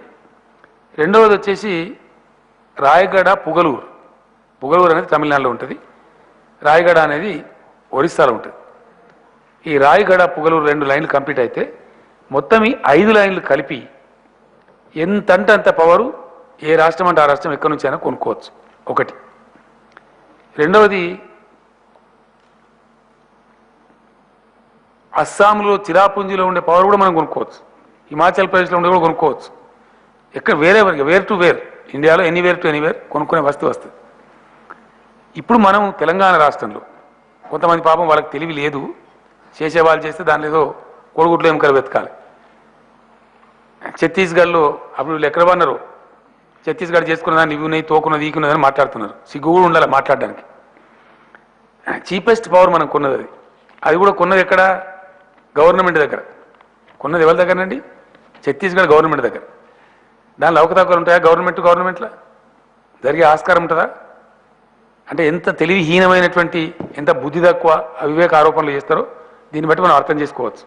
రెండవది వచ్చేసి రాయగడ పుగలూరు. పుగలూరు అనేది తమిళనాడులో ఉంటుంది, రాయగడ అనేది ఒరిస్సాలో ఉంటుంది. ఈ రాయగడ పుగలూరు 2 లైన్లు కంప్లీట్ అయితే మొత్తం ఈ 5 లైన్లు కలిపి ఎంతంటే అంత పవరు ఏ రాష్ట్రం అంటే ఆ రాష్ట్రం ఎక్కడి నుంచి అయినా కొనుక్కోవచ్చు. ఒకటి. రెండవది అస్సాంలో చిరాపుంజిలో ఉండే పవర్ కూడా మనం కొనుక్కోవచ్చు, హిమాచల్ ప్రదేశ్లో ఉండే కూడా కొనుక్కోవచ్చు. ఎక్కడ వేర్ టు వేర్ ఇండియాలో ఎనీవేర్ టు ఎనీవేర్ కొనుక్కునే వస్తుంది. ఇప్పుడు మనం తెలంగాణ రాష్ట్రంలో కొంతమంది పాపం వాళ్ళకి తెలివి లేదు, చేసేవాళ్ళు చేస్తే దానిలో ఏదో కోడిగుడ్లు ఎముకలు వెతకాలి. ఛత్తీస్గఢ్లో అప్పుడు వీళ్ళు ఎక్కడ పన్నారు, ఛత్తీస్గఢ్ చేసుకున్నదాన్ని ఇవి ఉన్నాయి, తోకున్నది ఈకున్నదని మాట్లాడుతున్నారు. సిగ్గు కూడా ఉండాలి మాట్లాడడానికి. చీపెస్ట్ పవర్ మనం కొన్నది అది. అది కూడా కొన్నది ఎక్కడ, గవర్నమెంట్ దగ్గర. కొన్నది ఎవరి దగ్గరనండి, ఛత్తీస్గఢ్ గవర్నమెంట్ దగ్గర. దానిలో అవకతవకలు ఉంటాయా గవర్నమెంట్లో? జరిగే ఆస్కారం ఉంటుందా? అంటే ఎంత తెలివిహీనమైనటువంటి, ఎంత బుద్ధి తక్కువ అవివేక ఆరోపణలు చేస్తారో దీన్ని బట్టి మనం అర్థం చేసుకోవచ్చు.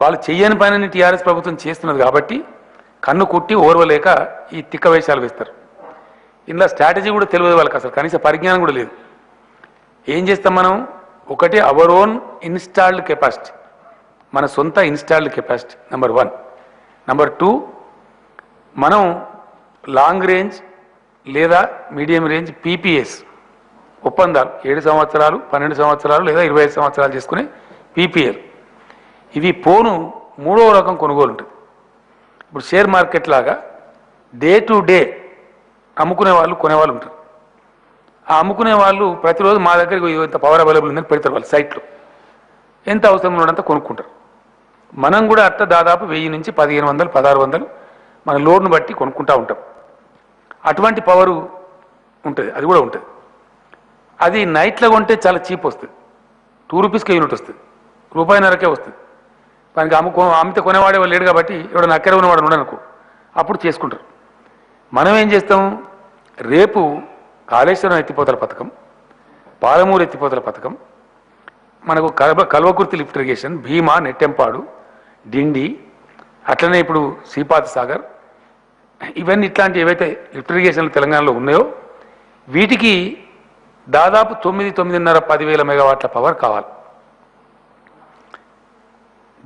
వాళ్ళు చెయ్యని పనిని టీఆర్ఎస్ ప్రభుత్వం చేస్తున్నది కాబట్టి కన్ను కుట్టి ఓర్వలేక ఈ తిక్క వేషాలు వేస్తారు. ఇందులో స్ట్రాటజీ కూడా తెలియదు వాళ్ళకి, అసలు కనీస పరిజ్ఞానం కూడా లేదు. ఏం చేస్తాం మనం, ఒకటి అవర్ ఓన్ ఇన్స్టాల్డ్ కెపాసిటీ, మన సొంత ఇన్స్టాల్డ్ కెపాసిటీ నెంబర్ 1. నెంబర్ 2, మనం లాంగ్ రేంజ్ లేదా మీడియం రేంజ్ PPAs ఒప్పందాలు 7 సంవత్సరాలు 12 సంవత్సరాలు లేదా 25 సంవత్సరాలు చేసుకునే PPL. ఇవి పోను 3వ రకం కొనుగోలు ఉంటుంది. ఇప్పుడు షేర్ మార్కెట్ లాగా డే టు డే అమ్ముకునే వాళ్ళు కొనేవాళ్ళు ఉంటారు. ఆ అమ్ముకునే వాళ్ళు ప్రతిరోజు మా దగ్గరికి ఇంత పవర్ అవైలబుల్ ఉందని పెడతారు వాళ్ళ సైట్లో, ఎంత అవసరం ఉన్నదంతా కొనుక్కుంటారు. మనం కూడా అట్ట దాదాపు 1000 నుంచి 1500 1600 మన లోడ్ను బట్టి కొనుక్కుంటూ ఉంటాం. అటువంటి పవరు ఉంటుంది, అది కూడా ఉంటుంది. అది నైట్లో కొంటే చాలా చీప్ వస్తుంది, 2 రూపీస్కి యూనిట్ వస్తుంది, ₹1.5కే వస్తుంది. దానికి అమ్మితే కొనేవాడే వాళ్ళు లేడు కాబట్టి ఎవడో నక్కర ఉన్నవాడు ఉండనుకో, అప్పుడు చేసుకుంటారు. మనం ఏం చేస్తాం, రేపు కాళేశ్వరం ఎత్తిపోతల పథకం, పాలమూరు ఎత్తిపోతల పథకం, మనకు కల్వకుర్తి లిఫ్ట్ ఇరిగేషన్, భీమా, నెట్టెంపాడు, డిండి, అట్లనే ఇప్పుడు శ్రీపాద సాగర్, ఇవన్నీ ఇట్లాంటి ఏవైతే లిఫ్ట్ ఇరిగేషన్లు తెలంగాణలో ఉన్నాయో వీటికి దాదాపు 9-9.5 10,000 మెగావాట్ల పవర్ కావాలి.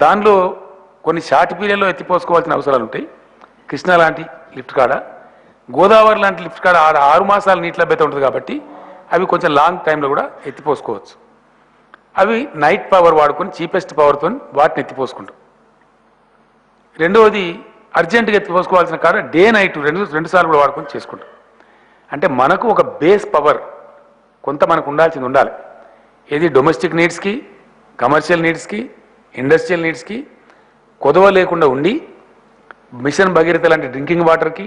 దానిలో కొన్ని షార్ట్ పీరియడ్లో ఎత్తిపోసుకోవాల్సిన అవసరాలు ఉంటాయి. కృష్ణా లాంటి లిఫ్ట్ కాడ, గోదావరి లాంటి లిఫ్ట్ కాడ 6 మాసాలు నీటి లభ్యత ఉంటుంది కాబట్టి అవి కొంచెం లాంగ్ టైంలో కూడా ఎత్తిపోసుకోవచ్చు. అవి నైట్ పవర్ వాడుకొని చీపెస్ట్ పవర్తో వాటిని ఎత్తిపోసుకుంటాం. రెండవది అర్జెంటుగా ఎత్తిపోసుకోవాల్సిన కాడ డే నైట్ రెండు సార్లు కూడా వాడుకొని చేసుకుంటాం. అంటే మనకు ఒక బేస్ పవర్ కొంత మనకు ఉండాల్సింది ఉండాలి. ఏది డొమెస్టిక్ నీడ్స్కి, కమర్షియల్ నీడ్స్కి, ఇండస్ట్రియల్ నీడ్స్కి కొదవ లేకుండా ఉండి, మిషన్ భగీరథ లాంటి డ్రింకింగ్ వాటర్కి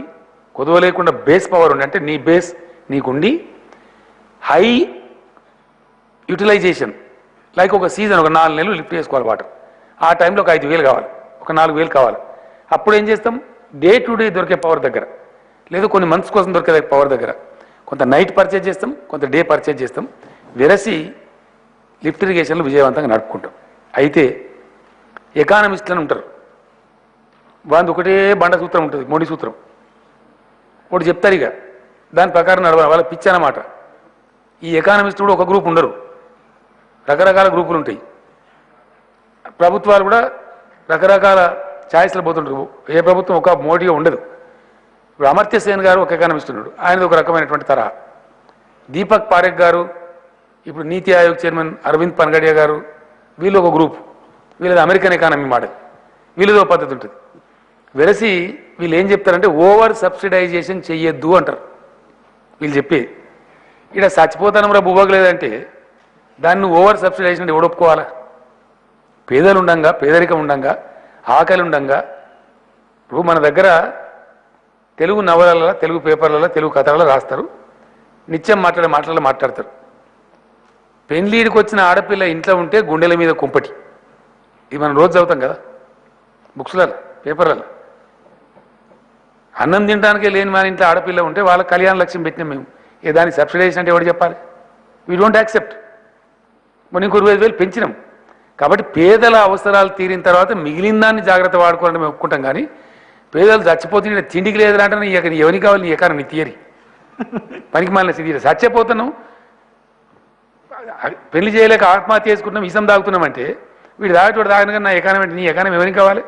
కొదవ లేకుండా బేస్ పవర్ ఉండి, అంటే నీ బేస్ నీకుండి హై యూటిలైజేషన్, లైక్ ఒక సీజన్ ఒక 4 నెలలు లిఫ్ట్ చేసుకోవాలి వాటర్, ఆ టైంలో ఒక 5,000 కావాలి, ఒక 4,000 కావాలి. అప్పుడు ఏం చేస్తాం, డే టు డే దొరికే పవర్ దగ్గర, లేదు కొన్ని మంత్స్ కోసం దొరికే పవర్ దగ్గర కొంత నైట్ పర్చేజ్ చేస్తాం, కొంత డే పర్చేజ్ చేస్తాం, వెరసి లిఫ్ట్ ఇరిగేషన్లు విజయవంతంగా నడుపుకుంటాం. అయితే ఎకానమిస్టులను ఉంటారు, వాళ్ళది ఒకటే బండ సూత్రం ఉంటుంది, మోడీ సూత్రం. ఒకటి చెప్తారు, ఇక దాని ప్రకారం నడవాలి, వాళ్ళ పిచ్చి అన్నమాట. ఈ ఎకానమిస్ట్ కూడా ఒక గ్రూప్ ఉండరు, రకరకాల గ్రూపులు ఉంటాయి. ప్రభుత్వాలు కూడా రకరకాల ఛాయిస్లు పోతుంటారు. ఏ ప్రభుత్వం ఒక మోడీగా ఉండదు. ఇప్పుడు అమర్త్య సేన్ గారు ఒక ఎకానమిస్ట్ ఉన్నాడు, ఆయనది ఒక రకమైనటువంటి తరహా. దీపక్ పారేఖ్ గారు, ఇప్పుడు నీతి ఆయోగ్ చైర్మన్ అరవింద్ పన్గడియా గారు, వీళ్ళు ఒక గ్రూప్, వీళ్ళది అమెరికన్ ఎకానమీ మోడల్, వీళ్ళదో పద్ధతి ఉంటుంది. వెరసి వీళ్ళు ఏం చెప్తారంటే ఓవర్ సబ్సిడైజేషన్ చెయ్యొద్దు అంటారు వీళ్ళు చెప్పేది. ఇక్కడ చచ్చిపోతానంరా బువ్వగలేదంటే దాన్ని ఓవర్ సబ్సిడైజేషన్ ఎవడు ఒప్పుకోవాలా? పేదలు ఉండంగా, పేదరికం ఉండంగా, ఆకలి ఉండంగా. ఇప్పుడు మన దగ్గర తెలుగు నవలలలో, తెలుగు పేపర్లలో, తెలుగు కథలలో రాస్తారు, నిత్యం మాట్లాడతారు. పెళ్లిడికి వచ్చిన ఆడపిల్ల ఇంట్లో ఉంటే గుండెల మీద కుంపటి, ఇది మనం రోజు చదువుతాం కదా బుక్స్లలో, పేపర్లలో. అన్నం తినడానికే లేని మన ఇంట్లో ఆడపిల్ల ఉంటే వాళ్ళ కళ్యాణ లక్ష్యం పెట్టినాం మేము. దానికి సబ్సిడైజేషన్ అంటే ఎవరు చెప్పాలి? We don't accept. మనం ఇంకో 25,000 పెంచినాం. కాబట్టి పేదల అవసరాలు తీరిన తర్వాత మిగిలిన దాన్ని జాగ్రత్త వాడుకోవాలని మేము ఒప్పుకుంటాం. కానీ పేదలు చచ్చిపోతే తిండికి లేదంటే ఎవరికి కావాలి నీ ఎకానమీ థియరీ? పనికి మాలిన స్థితి. చచ్చిపోతున్నాం, పెళ్లి చేయలేక ఆత్మహత్య చేసుకుంటున్నాం, విషం తాగుతున్నామంటే వీడు తాగేటోడు తాగిన నా ఎకానమీ, నీ ఎకానమీ ఎవరికి కావాలి?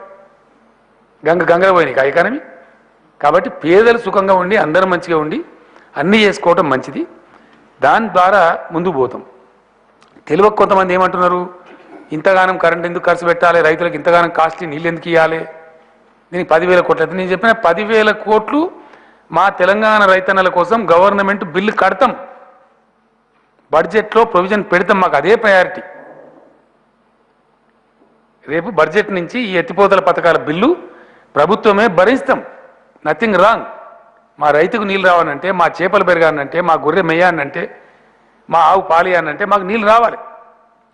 గంగ పోయినాయి ఆ ఎకానమీ. కాబట్టి పేదలు సుఖంగా ఉండి, అందరూ మంచిగా ఉండి అన్నీ చేసుకోవటం మంచిది. దాని ద్వారా ముందుకు పోతాం. తెలియక కొంతమంది ఏమంటున్నారు, ఇంతగానం కరెంట్ ఎందుకు ఖర్చు పెట్టాలి, రైతులకు ఇంతగానం కాస్ట్లీ నీళ్ళు ఎందుకు ఇవ్వాలి, దీనికి 10,000 కోట్లు అయితే నేను చెప్పిన 10,000 కోట్లు మా తెలంగాణ రైతన్నల కోసం గవర్నమెంట్ బిల్లు కడతాం, బడ్జెట్లో ప్రొవిజన్ పెడతాం, మాకు అదే ప్రయారిటీ. రేపు బడ్జెట్ నుంచి ఈ ఎత్తిపోతల పథకాల బిల్లు ప్రభుత్వమే భరిస్తాం, నథింగ్ రాంగ్. మా రైతుకు నీళ్ళు రావాలంటే, మా చేపలు పెరగాలంటే, మా గొర్రె మెయ్యానంటే, మా ఆవు పాలియానంటే మాకు నీళ్ళు రావాలి,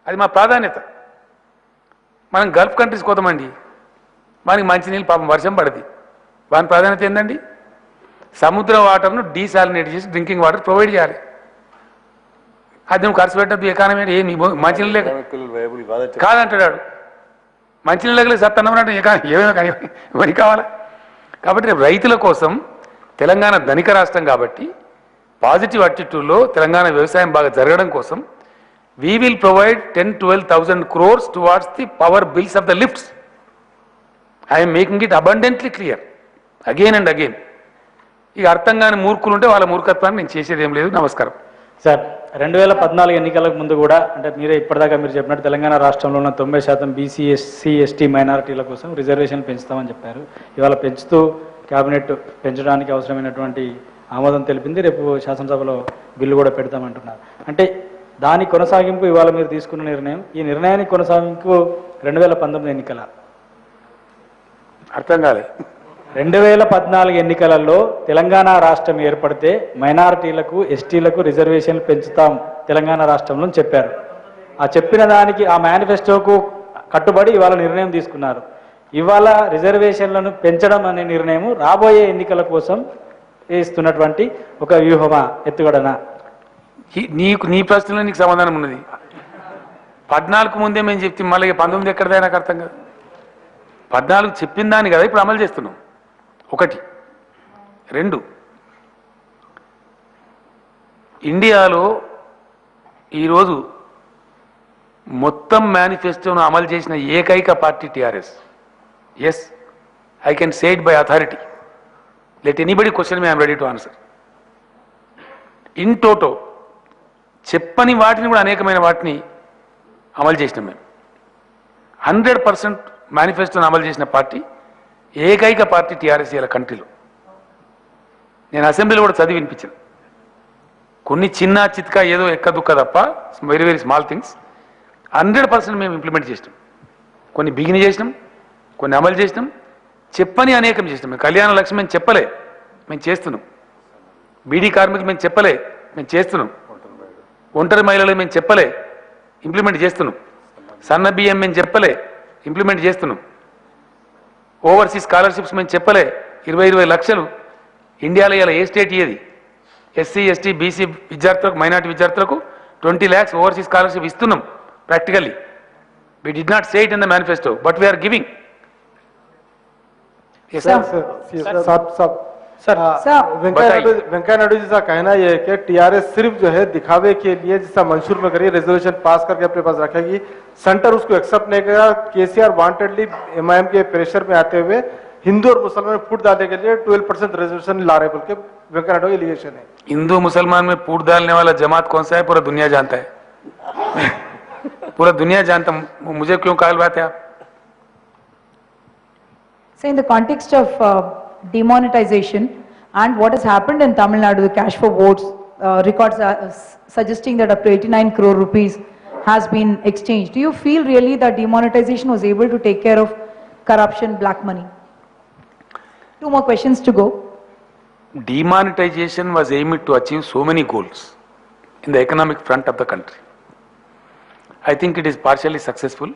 అది మా ప్రాధాన్యత. మనం గల్ఫ్ కంట్రీస్ కోతామండి, మనకి మంచినీళ్ళు పాపం వర్షం పడది, వాని ప్రాధాన్యత ఏందండి? సముద్ర వాటర్ను డీసాలినేట్ చేసి డ్రింకింగ్ వాటర్ ప్రొవైడ్ చేయాలి. అది నువ్వు ఖర్చు పెట్టద్దు ఎకానమీ. ఏమి మంచినీళ్ళు కాదంటాడు, మంచినీళ్ళకి సత్తన్నం అంటే ఏమేమి కావాలా? కాబట్టి రేపు రైతుల కోసం తెలంగాణ ధనిక రాష్ట్రం కాబట్టి పాజిటివ్ అటిట్యూడ్లో తెలంగాణ వ్యవసాయం బాగా జరగడం కోసం we will provide 10,000-12,000 crores towards the power bills of the lifts. I am making it abundantly clear again and again. ఇక అర్థం కాని మూర్ఖులు ఉంటే వాళ్ళ మూర్ఖత్వాన్ని నేను చేసేది ఏం లేదు. నమస్కారం సార్. 2014 ఎన్నికలకు ముందు కూడా, అంటే మీరే ఇప్పటిదాకా మీరు చెప్పినట్టు తెలంగాణ రాష్ట్రంలో ఉన్న 90% బీసీ, ఎస్సీ, ఎస్టీ మైనారిటీల కోసం రిజర్వేషన్ పెంచుతామని చెప్పారు. ఇవాళ పెంచుతూ కేబినెట్ పెంచడానికి అవసరమైనటువంటి ఆమోదం తెలిపింది. రేపు శాసనసభలో బిల్లు కూడా పెడతామంటున్నారు. అంటే దాని కొనసాగింపు ఇవాళ మీరు తీసుకున్న నిర్ణయం, ఈ నిర్ణయానికి కొనసాగింపు 2019 ఎన్నికల అర్థం కాలే. 2014 ఎన్నికలలో తెలంగాణ రాష్ట్రం ఏర్పడితే మైనారిటీలకు, ఎస్టీలకు రిజర్వేషన్లు పెంచుతాం తెలంగాణ రాష్ట్రంలో చెప్పారు. ఆ చెప్పిన దానికి, ఆ మేనిఫెస్టోకు కట్టుబడి ఇవాళ నిర్ణయం తీసుకున్నారు. ఇవాళ రిజర్వేషన్లను పెంచడం అనే నిర్ణయం రాబోయే ఎన్నికల కోసం ఇస్తున్నటువంటి ఒక వ్యూహమా, ఎత్తుగడనా? నీ ప్రశ్నలో నీకు సమాధానం ఉన్నది. 14 ముందే మేము చెప్తే మళ్ళీ 19 ఎక్కడదా నాకు అర్థం కాదు. 14 చెప్పిన దాన్ని కదా ఇప్పుడు అమలు చేస్తున్నాం. 1. 2, ఇండియాలో ఈరోజు మొత్తం మేనిఫెస్టోను అమలు చేసిన ఏకైక party TRS. Yes, I can say it by authority. Let anybody question me, I'm ready to answer. In toto చెప్పని వాటిని కూడా అనేకమైన వాటిని అమలు చేసినాం మేము. 100% మేనిఫెస్టోను అమలు చేసిన పార్టీ ఏకైక పార్టీ టీఆర్ఎస్ ఇలా కంట్రీలో. నేను అసెంబ్లీలో కూడా చదివి వినిపించాను. కొన్ని చిన్న చిత్కా ఏదో ఎక్కదుక్క తప్ప, వెరీ వెరీ స్మాల్ థింగ్స్ 100% మేము ఇంప్లిమెంట్ చేసినాం. కొన్ని బిగిన్ చేసినాం, కొన్ని అమలు చేసినాం, చెప్పని అనేకం చేసినాం. మేము కళ్యాణ లక్ష్యం మేము చెప్పలే, మేము చేస్తున్నాం. బీడీ కార్మికులు మేము చెప్పలే, మేము చేస్తున్నాం. ఒంటరి మహిళలు మేము చెప్పలే, ఇంప్లిమెంట్ చేస్తున్నాం. సన్న బియ్యం మేము చెప్పలే, ఇంప్లిమెంట్ చేస్తున్నాం. ఓవర్సీస్ స్కాలర్షిప్స్ మేము చెప్పలే, 20 లక్షలు ఇండియాలో ఇలా ఏ స్టేట్ ఇయ్యేది. ఎస్సీ ఎస్టీ బీసీ విద్యార్థులకు, మైనార్టీ విద్యార్థులకు 20 lakhs ఓవర్సీస్ స్కాలర్షిప్ ఇస్తున్నాం practically. We did not say it in the manifesto, but we're giving. Venkaiah Naidu ji का कहना यह है कि टीआरएस सिर्फ जो है दिखावे के लिए जिसका मंशूर में करिए रेजोल्यूशन पास करके अपने पास रखेगी, सेंटर उसको एक्सेप्ट नहीं करेगा. केसीआर वांटेडली एमआईएम के प्रेशर में आते हुए हिंदू और मुसलमान में फूट डालने के लिए 12% रेजोल्यूशन ला रहे बोल के वेंकैया नायडू एलिगेशन है. हिंदू मुसलमान में फूट डालने वाला जमात कौन सा है पूरा दुनिया जानता है. पूरा दुनिया जानता. मुझे क्यों कायल बात है आप? So in the context of demonetization and what has happened in Tamil Nadu, the cash for votes records are suggesting that up to 89 crore rupees has been exchanged. Do you feel really that demonetization was able to take care of corruption, black money? 2 more questions to go. Demonetization was aimed to achieve so many goals in the economic front of the country. I think it is partially successful.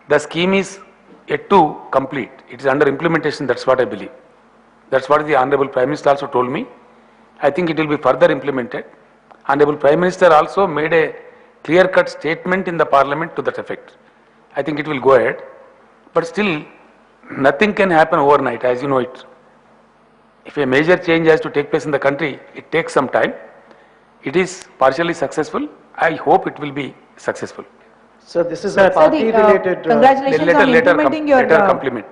The scheme is yet to complete. It is under implementation, that's what I believe. That's what the Honorable Prime Minister also told me. I think it will be further implemented. Honorable Prime Minister also made a clear-cut statement in the Parliament to that effect. I think it will go ahead. But still, nothing can happen overnight, as you know it. If a major change has to take place in the country, it takes some time. It is partially successful. I hope it will be successful. So this is a party-related. Congratulations on implementing your compliment.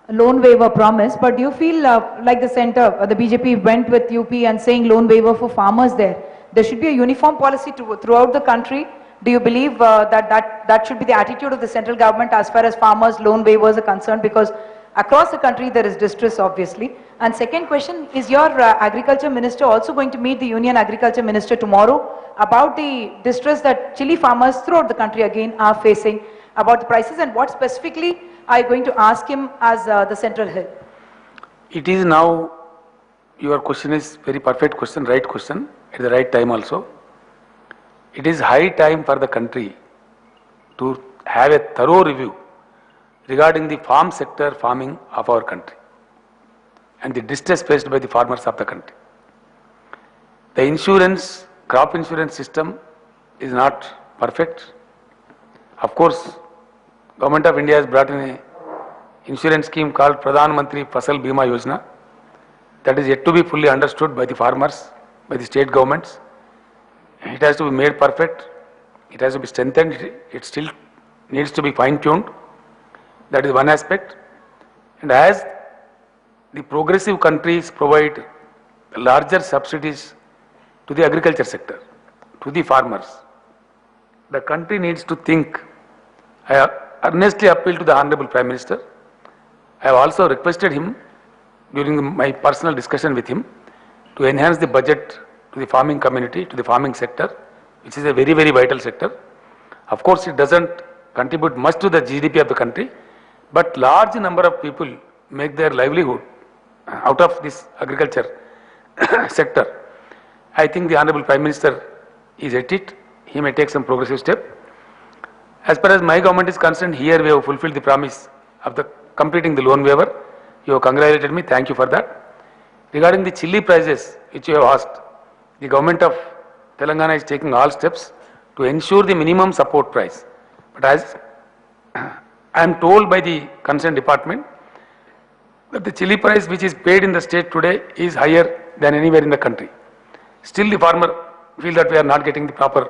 loan waiver promise, but do you feel like the center, the BJP went with UP and saying loan waiver for farmers there? There should be a uniform policy throughout the country. Do you believe that should be the attitude of the central government as far as farmers' loan waivers are concerned? Because across the country there is distress, obviously. And second question, is your agriculture minister also going to meet the union agriculture minister tomorrow about the distress that chili farmers throughout the country again are facing, about the prices, and what specifically are you going to ask him as the central head? It is now, your question is very perfect question, right question, at the right time also. It is high time for the country to have a thorough review regarding the farm sector, farming of our country, and the distress faced by the farmers of the country. The insurance, crop insurance system is not perfect. Of course, Government of India has brought in a insurance scheme called Pradhan Mantri Fasal Bima Yojana that is yet to be fully understood by the farmers, by the state governments. It has to be made perfect. It has to be strengthened. It still needs to be fine-tuned. That is one aspect. And as the progressive countries provide larger subsidies to the agriculture sector, to the farmers, the country needs to think. I earnestly appeal to the Honorable Prime Minister. I have also requested him during my personal discussion with him to enhance the budget to the farming community, to the farming sector, which is a very, very vital sector. Of course, it doesn't contribute much to the GDP of the country, but large number of people make their livelihood out of this agriculture sector. I think the Honorable Prime Minister is at it. He may take some progressive step. As far as my government is concerned, here we have fulfilled the promise of the completing the loan waiver. You have congratulated me, thank you for that. Regarding the chilli prices, which you have asked, the government of Telangana is taking all steps to ensure the minimum support price. But as I am told by the concerned department, that the chilli price which is paid in the state today is higher than anywhere in the country. Still the farmer feel that we are not getting the proper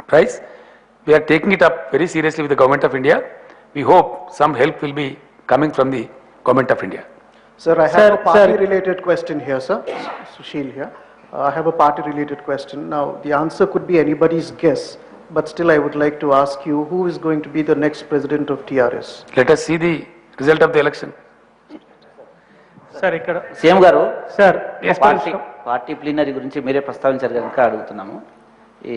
price. We are taking it up very seriously with the Government of India. We hope some help will be coming from the Government of India. Sir, I have a party-related question here, sir. Sushil here. I have a party-related question. Now, the answer could be anybody's guess, but still I would like to ask you, who is going to be the next president of TRS? Let us see the result of the election. Sir ఇక్కడ CM గారు sir party plenary గురించి మీరే ప్రస్తావించారు కనుక అడుగుతున్నాము. ఈ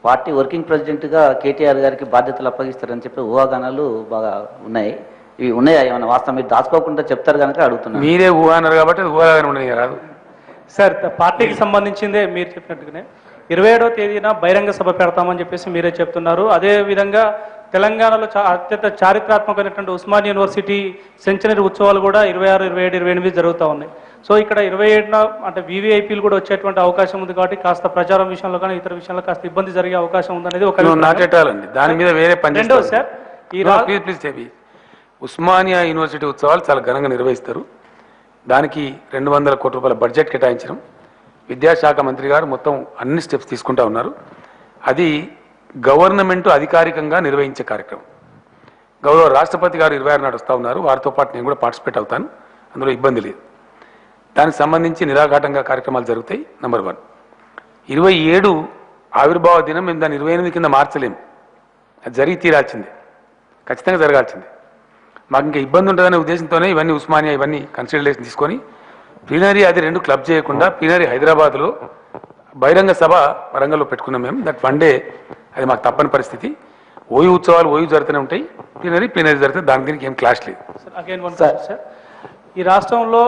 party working ప్రెసిడెంట్గా కేటీఆర్ గారికి బాధ్యతలు అప్పగిస్తారని చెప్పి ఊహాగానాలు బాగా ఉన్నాయి. ఇవి ఉన్నాయా ఏమైనా వాస్తవం? మీరు దాచుకోకుండా చెప్తారు కనుక అడుగుతున్నాను. మీరే ఊహన్నారు కాబట్టి ఊహాగానే ఉండదు రాదు. సార్ పార్టీకి సంబంధించిందే మీరు చెప్పినట్టుగానే 27వ తేదీన బహిరంగ సభ పెడతామని చెప్పేసి మీరే చెప్తున్నారు. అదే విధంగా తెలంగాణలో అత్యంత చారిత్రాత్మకమైనటువంటి ఉస్మానియా యూనివర్సిటీ సెంచనరీ ఉత్సవాలు కూడా 26, 27, 28 జరుగుతూ ఉన్నాయి. సో ఇక్కడ 27న అంటే వీవీఐపీలు కూడా వచ్చేటువంటి అవకాశం ఉంది కాబట్టి కాస్త ప్రచారం విషయంలో కానీ ఇతర విషయంలో కాస్త ఇబ్బంది జరిగే అవకాశం ఉందనేది ఒక నాటేటాలండి. దాని మీద వేరే పని. రెండోది సార్, ప్లీజ్ ఉస్మానియా యూనివర్సిటీ ఉత్సవాలు చాలా ఘనంగా నిర్వహిస్తారు. దానికి 200 కోట్ల రూపాయల బడ్జెట్ కేటాయించడం, విద్యాశాఖ మంత్రి గారు మొత్తం అన్ని స్టెప్స్ తీసుకుంటా ఉన్నారు. అది గవర్నమెంట్ అధికారికంగా నిర్వహించే కార్యక్రమం. గౌరవ రాష్ట్రపతి గారు 26 నాడు వస్తూ ఉన్నారు. వారితో పాటు నేను కూడా పార్టిసిపేట్ అవుతాను, అందులో ఇబ్బంది లేదు. దానికి సంబంధించి నిరాఘాటంగా కార్యక్రమాలు జరుగుతాయి. నెంబర్ 1. 27 ఆవిర్భావ దినం మేము దాన్ని 28 కింద మార్చలేము. అది జరిగి తీరాల్సిందే, ఖచ్చితంగా జరగాల్సిందే. మాకు ఇంకా ఇబ్బంది ఉంటుందనే ఉద్దేశంతోనే ఇవన్నీ ఉస్మానియా ఇవన్నీ కన్సిడరేషన్ తీసుకొని ప్లీనరీ అది 2 క్లబ్ చేయకుండా ప్లీనరీ హైదరాబాద్లో బహిరంగ సభ వరంగల్లో పెట్టుకున్నాం మేము. దట్ 1 డే అది మాకు తప్పని పరిస్థితి. ఓయూ ఉత్సవాలు ఓయూ జరుగుతూనే ఉంటాయి, ప్లీనరీ జరుగుతుంది. దీనికి ఏం క్లాష్ లేదు. సార్, ఈ రాష్ట్రంలో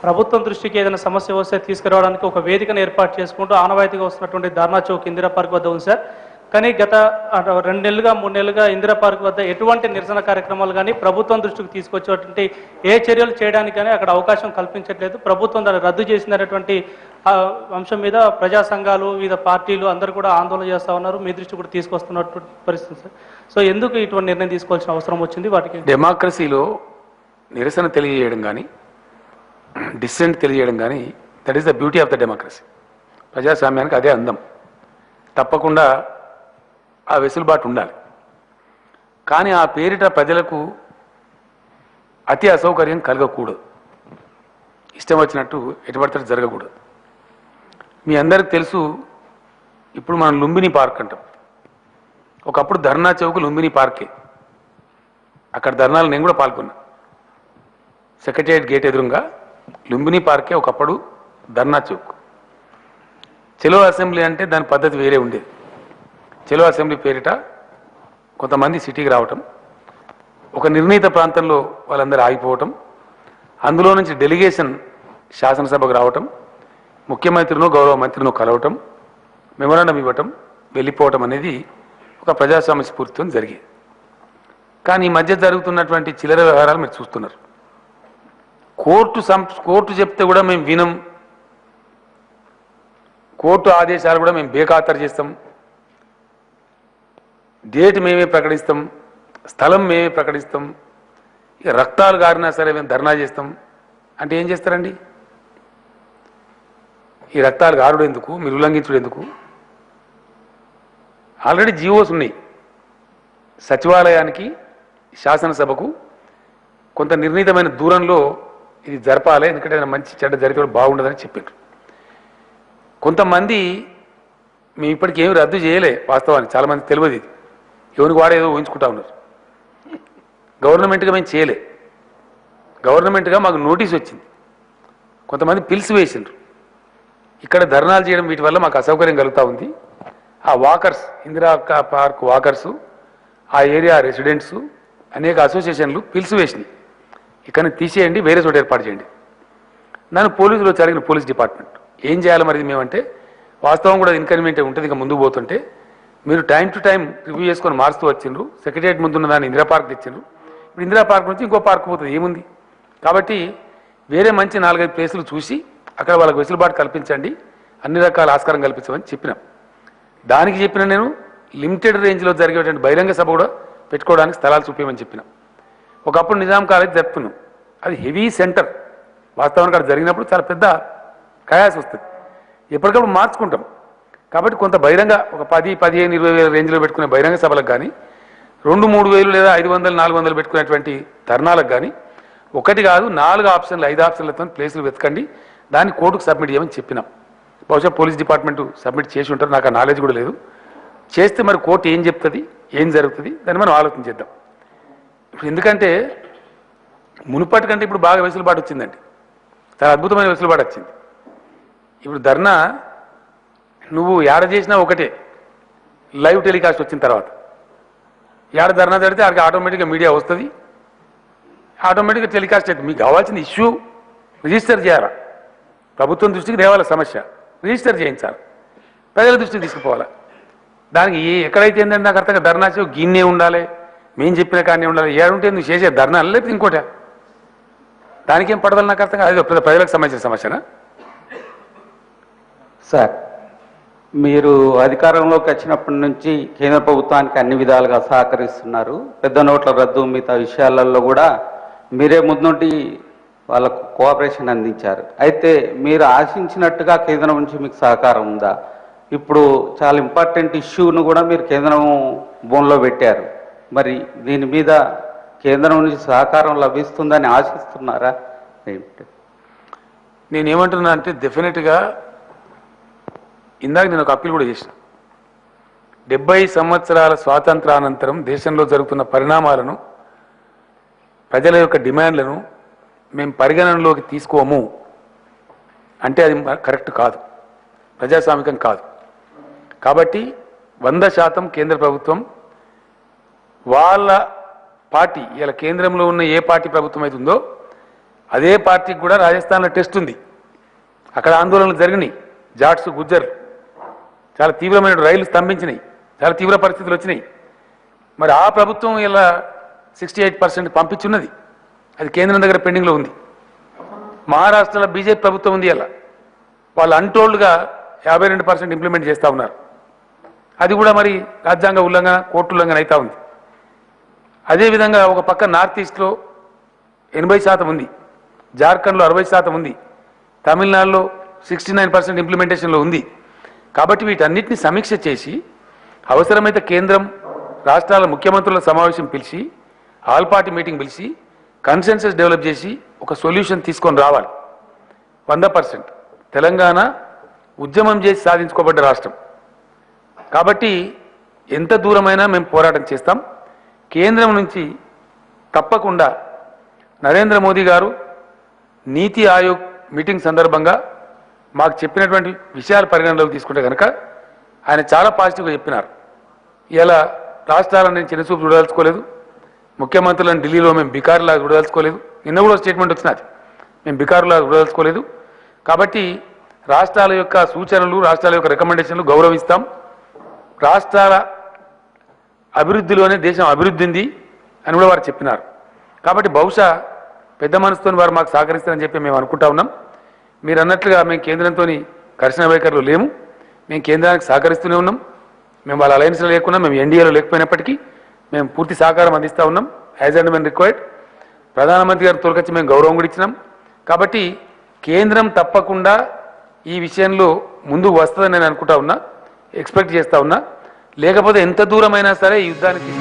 ప్రభుత్వం దృష్టికి ఏదైనా సమస్య వస్తే తీసుకురావడానికి ఒక వేదికను ఏర్పాటు చేసుకుంటూ ఆనవాయితీగా వస్తున్నటువంటి ధర్నా చౌక్ ఇందిరా పార్క్ వద్ద ఉంది సార్. కానీ గత 2 నెలలుగా 3 నెలలుగా ఇందిరా పార్క్ వద్ద ఎటువంటి నిరసన కార్యక్రమాలు కానీ ప్రభుత్వం దృష్టికి తీసుకొచ్చేటువంటి ఏ చర్యలు చేయడానికి కానీ అక్కడ అవకాశం కల్పించట్లేదు. ప్రభుత్వం దాన్ని రద్దు చేసినటువంటి అంశం మీద ప్రజా సంఘాలు, వివిధ పార్టీలు అందరూ కూడా ఆందోళన చేస్తూ ఉన్నారు. మీ దృష్టి కూడా తీసుకొస్తున్నటువంటి పరిస్థితి సార్. సో ఎందుకు ఇటువంటి నిర్ణయం తీసుకోవాల్సిన అవసరం వచ్చింది? వాటికి డెమోక్రసీలో నిరసన తెలియజేయడం కానీ డిస్సెంట్ తెలియజేయడం కానీ that is the beauty of the democracy. ప్రజాస్వామ్యానికి అదే అందం. తప్పకుండా ఆ వెసులుబాటు ఉండాలి. కానీ ఆ పేరిట ప్రజలకు అతి అసౌకర్యం కలగకూడదు. ఇష్టం వచ్చినట్టు ఎటుపడితే జరగకూడదు. మీ అందరికి తెలుసు, ఇప్పుడు మనం లుంబిని పార్క్ అంటాం. ఒకప్పుడు ధర్నా చౌక్ లుంబిని పార్కే. అక్కడ ధర్నాలు నేను కూడా పాల్గొన్నా. సెక్రటేరియట్ గేట్ ఎదురుగా లుంబిని పార్కే ఒకప్పుడు ధర్నా చౌక్. చెలో అసెంబ్లీ అంటే దాని పద్ధతి వేరే ఉండేది. చెలో అసెంబ్లీ పేరిట కొంతమంది సిటీకి రావటం, ఒక నిర్ణీత ప్రాంతంలో వాళ్ళందరూ ఆగిపోవటం, అందులో నుంచి డెలిగేషన్ శాసనసభకు రావటం, ముఖ్యమంత్రినో గౌరవ మంత్రినో కలవటం, మెమోరాండం ఇవ్వటం, వెళ్ళిపోవటం అనేది ఒక ప్రజాస్వామ్య స్ఫూర్తితో జరిగేది. కానీ ఈ మధ్య జరుగుతున్నటువంటి చిల్లర వ్యవహారాలు మీరు చూస్తున్నారు. కోర్టు చెప్తే కూడా మేము వినం, కోర్టు ఆదేశాలు కూడా మేము బేఖాతరు చేస్తాం, డేట్ మేమే ప్రకటిస్తాం, స్థలం మేమే ప్రకటిస్తాం, ఇక రక్తాలు గారినా సరే మేము ధర్నా చేస్తాం అంటే ఏం చేస్తారండి? ఈ రక్తాలు గారుడు ఎందుకు, మీరు ఉల్లంఘించుడు ఎందుకు? ఆల్రెడీ జీవోస్ ఉన్నాయి. సచివాలయానికి శాసనసభకు కొంత నిర్ణీతమైన దూరంలో ఇది జరపాలి, ఎందుకంటే మంచి చెడ్డ జరిగితే బాగుండదని చెప్పారు. కొంతమంది మేము ఇప్పటికి ఏమి రద్దు చేయలే, వాస్తవానికి చాలామంది తెలియదు. ఇది ఎవరికి వాడేదో ఊహించుకుంటా ఉన్నారు. గవర్నమెంట్గా మేము చేయలే. గవర్నమెంట్గా మాకు నోటీస్ వచ్చింది, కొంతమంది పిలిచి వేసిండ్రు. ఇక్కడ ధర్నాలు చేయడం వీటి వల్ల మాకు అసౌకర్యం కలుగుతూ ఉంది. ఆ వాకర్స్, ఇందిరా పార్క్ వాకర్సు, ఆ ఏరియా రెసిడెంట్స్, అనేక అసోసియేషన్లు పిలిచి వేసినాయి, ఇక్కడ తీసేయండి, వేరే చోట ఏర్పాటు చేయండి. నన్ను పోలీసులు వచ్చి అడిగిన, పోలీస్ డిపార్ట్మెంట్ ఏం చేయాలి మరి మేమంటే, వాస్తవం కూడా ఇన్కన్వీనియంట్ ఉంటుంది. ఇక ముందుకు పోతుంటే మీరు టైం టు టైం రివ్యూ చేసుకొని మారుస్తూ వచ్చిండ్రు. సెక్రటరియట్ ముందున్న దాన్ని ఇందిరా పార్క్ తెచ్చిండ్రు. ఇప్పుడు ఇందిరా పార్క్ నుంచి ఇంకో పార్క్ పోతుంది, ఏముంది? కాబట్టి వేరే మంచి 4-5 ప్లేసులు చూసి అక్కడ వాళ్ళకి వెసులుబాటు కల్పించండి, అన్ని రకాల ఆస్కారం కల్పించమని చెప్పినాం. దానికి చెప్పిన నేను లిమిటెడ్ రేంజ్లో జరిగేటువంటి బహిరంగ సభ కూడా పెట్టుకోవడానికి స్థలాలు చూపించమని చెప్పినాం. ఒకప్పుడు నిజాం కాలేజ్ జరుపుకున్నాం, అది హెవీ సెంటర్. వాస్తవానికి అక్కడ జరిగినప్పుడు చాలా పెద్ద కయాస్ వస్తుంది. ఎప్పటికప్పుడు మార్చుకుంటాం. కాబట్టి కొంత బహిరంగ ఒక 10, 15, 20 వేల రేంజ్లో పెట్టుకునే బహిరంగ సభలకు కానీ, 2, 3 వేలు లేదా 500, 400 పెట్టుకునేటువంటి ధర్నాలకు కానీ 1 కాదు 4 ఆప్షన్లు 5 ఆప్షన్లతో ప్లేసులు వెతకండి, దాన్ని కోర్టుకు సబ్మిట్ చేయమని చెప్పినాం. బహుశా పోలీస్ డిపార్ట్మెంట్ సబ్మిట్ చేసి ఉంటారు, నాకు ఆ నాలెడ్జ్ కూడా లేదు. చేస్తే మరి కోర్టు ఏం చెప్తుంది, ఏం జరుగుతుంది, దాన్ని మనం ఆలోచన చేద్దాం. ఎందుకంటే మునుపటి కంటే ఇప్పుడు బాగా వెసులుబాటు వచ్చిందండి, చాలా అద్భుతమైన వెసులుబాటు వచ్చింది. ఇప్పుడు ధర్నా నువ్వు ఏడ చేసినా ఒకటే, లైవ్ టెలికాస్ట్ వచ్చిన తర్వాత ఏడ ధర్నా జరిగితే అక్కడికి ఆటోమేటిక్గా మీడియా వస్తుంది, ఆటోమేటిక్గా టెలికాస్ట్ అవుతుంది. మీకు కావాల్సిన ఇష్యూ రిజిస్టర్ చేయాలా, ప్రభుత్వం దృష్టికి తేవాల సమస్య, రిజిస్టర్ చేయించాలి, ప్రజల దృష్టికి తీసుకుపోవాలి. దానికి ఎక్కడైతే ఏంటంటే నాకు అర్థంగా ధర్నా చౌక్ గిన్నే ఉండాలి, మేము చెప్పిన కానీ ఉండాలి. ఏడుంటే నువ్వు చేసే ధర్నాలు లేకపోతే ఇంకోట దానికేం పడవాలి నాకు అర్థం కాదు. అది ప్రజలకు సంబంధించిన సమస్యనా? సార్, మీరు అధికారంలోకి వచ్చినప్పటి నుంచి కేంద్ర ప్రభుత్వానికి అన్ని విధాలుగా సహకరిస్తున్నారు. పెద్ద నోట్ల రద్దు మిగతా విషయాలలో కూడా మీరే ముందుండి వాళ్ళకు కోఆపరేషన్ అందించారు. అయితే మీరు ఆశించినట్టుగా కేంద్రం నుంచి మీకు సహకారం ఉందా? ఇప్పుడు చాలా ఇంపార్టెంట్ ఇష్యూను కూడా మీరు కేంద్రం బోన్లో పెట్టారు. మరి దీని మీద కేంద్రం నుంచి సహకారం లభిస్తుందని ఆశిస్తున్నారా? నేనేమంటున్నా అంటే డెఫినెట్గా ఇందాక నేను ఒక అప్పీల్ కూడా చేసిన. 70 సంవత్సరాల స్వాతంత్రానంతరం దేశంలో జరుగుతున్న పరిణామాలను, ప్రజల యొక్క డిమాండ్లను మేము పరిగణనలోకి తీసుకోము అంటే అది కరెక్ట్ కాదు, ప్రజాస్వామికం కాదు. కాబట్టి 100% కేంద్ర ప్రభుత్వం వాళ్ళ పార్టీ, ఇలా కేంద్రంలో ఉన్న ఏ పార్టీ ప్రభుత్వం అయితే ఉందో అదే పార్టీకి కూడా రాజస్థాన్లో టెస్ట్ ఉంది. అక్కడ ఆందోళనలు జరిగినాయి, జాట్స్ గుజ్జర్ చాలా తీవ్రమైన రైళ్లు స్తంభించినాయి, చాలా తీవ్ర పరిస్థితులు వచ్చినాయి. మరి ఆ ప్రభుత్వం ఇలా 68% పంపించున్నది, అది కేంద్రం దగ్గర పెండింగ్లో ఉంది. మహారాష్ట్రలో బీజేపీ ప్రభుత్వం ఉంది, ఇలా వాళ్ళు అన్టోల్డ్గా 52% ఇంప్లిమెంట్ చేస్తూ ఉన్నారు. అది కూడా మరి రాజ్యాంగ ఉల్లంఘన, కోర్టు ఉల్లంఘన అవుతా ఉంది. అదేవిధంగా ఒక పక్క నార్త్ ఈస్ట్లో 80% ఉంది, జార్ఖండ్లో 60% ఉంది, తమిళనాడులో 69% ఇంప్లిమెంటేషన్లో ఉంది. కాబట్టి వీటన్నిటిని సమీక్ష చేసి అవసరమైతే కేంద్రం రాష్ట్రాల ముఖ్యమంత్రుల సమావేశం పిలిచి, ఆల్ పార్టీ మీటింగ్ పిలిచి కన్సెన్సస్ డెవలప్ చేసి ఒక సొల్యూషన్ తీసుకొని రావాలి. 100% తెలంగాణ ఉద్యమం చేసి సాధించుకోబడ్డ రాష్ట్రం కాబట్టి ఎంత దూరమైనా మేము పోరాటం చేస్తాం. కేంద్రం నుంచి తప్పకుండా నరేంద్ర మోదీ గారు నీతి ఆయోగ్ మీటింగ్ సందర్భంగా మాకు చెప్పినటువంటి విషయాలు పరిగణలోకి తీసుకుంటే కనుక ఆయన చాలా పాజిటివ్గా చెప్పినారు. ఇలా రాష్ట్రాలను నేను చిన్నచూపు చూడదలుచుకోలేదు, ముఖ్యమంత్రులను ఢిల్లీలో మేము బికారులాగా చూడదలుచుకోలేదు. నిన్న కూడా స్టేట్మెంట్ వచ్చినది, మేము బికారులాగా చూడదలుచుకోలేదు. కాబట్టి రాష్ట్రాల యొక్క సూచనలు, రాష్ట్రాల యొక్క రికమెండేషన్లు గౌరవిస్తాం. రాష్ట్రాల అభివృద్ధిలోనే దేశం అభివృద్ధి ఉంది అని కూడా వారు చెప్పినారు. కాబట్టి బహుశా పెద్ద మనసుతో వారు మాకు సహకరిస్తారని చెప్పి మేము అనుకుంటా ఉన్నాం. మీరు అన్నట్లుగా మేము కేంద్రంతో ఘర్షణ వైఖరిలో లేము, మేము కేంద్రానికి సహకరిస్తూనే ఉన్నాం. మేము వాళ్ళ అలయన్స్లో లేకున్నా, మేము ఎన్డీఏలో లేకపోయినప్పటికీ మేము పూర్తి సహకారం అందిస్తూ ఉన్నాం యాజ్ అండ్ వెన్ రిక్వైర్డ్. ప్రధానమంత్రి గారు తొలకొచ్చి మేము గౌరవం కూడా ఇచ్చినాం. కాబట్టి కేంద్రం తప్పకుండా ఈ విషయంలో ముందుకు వస్తుందని నేను అనుకుంటా ఉన్నా, ఎక్స్పెక్ట్ చేస్తూ ఉన్నా. లేకపోతే ఎంత దూరమైనా సరే ఈ యుద్ధానికి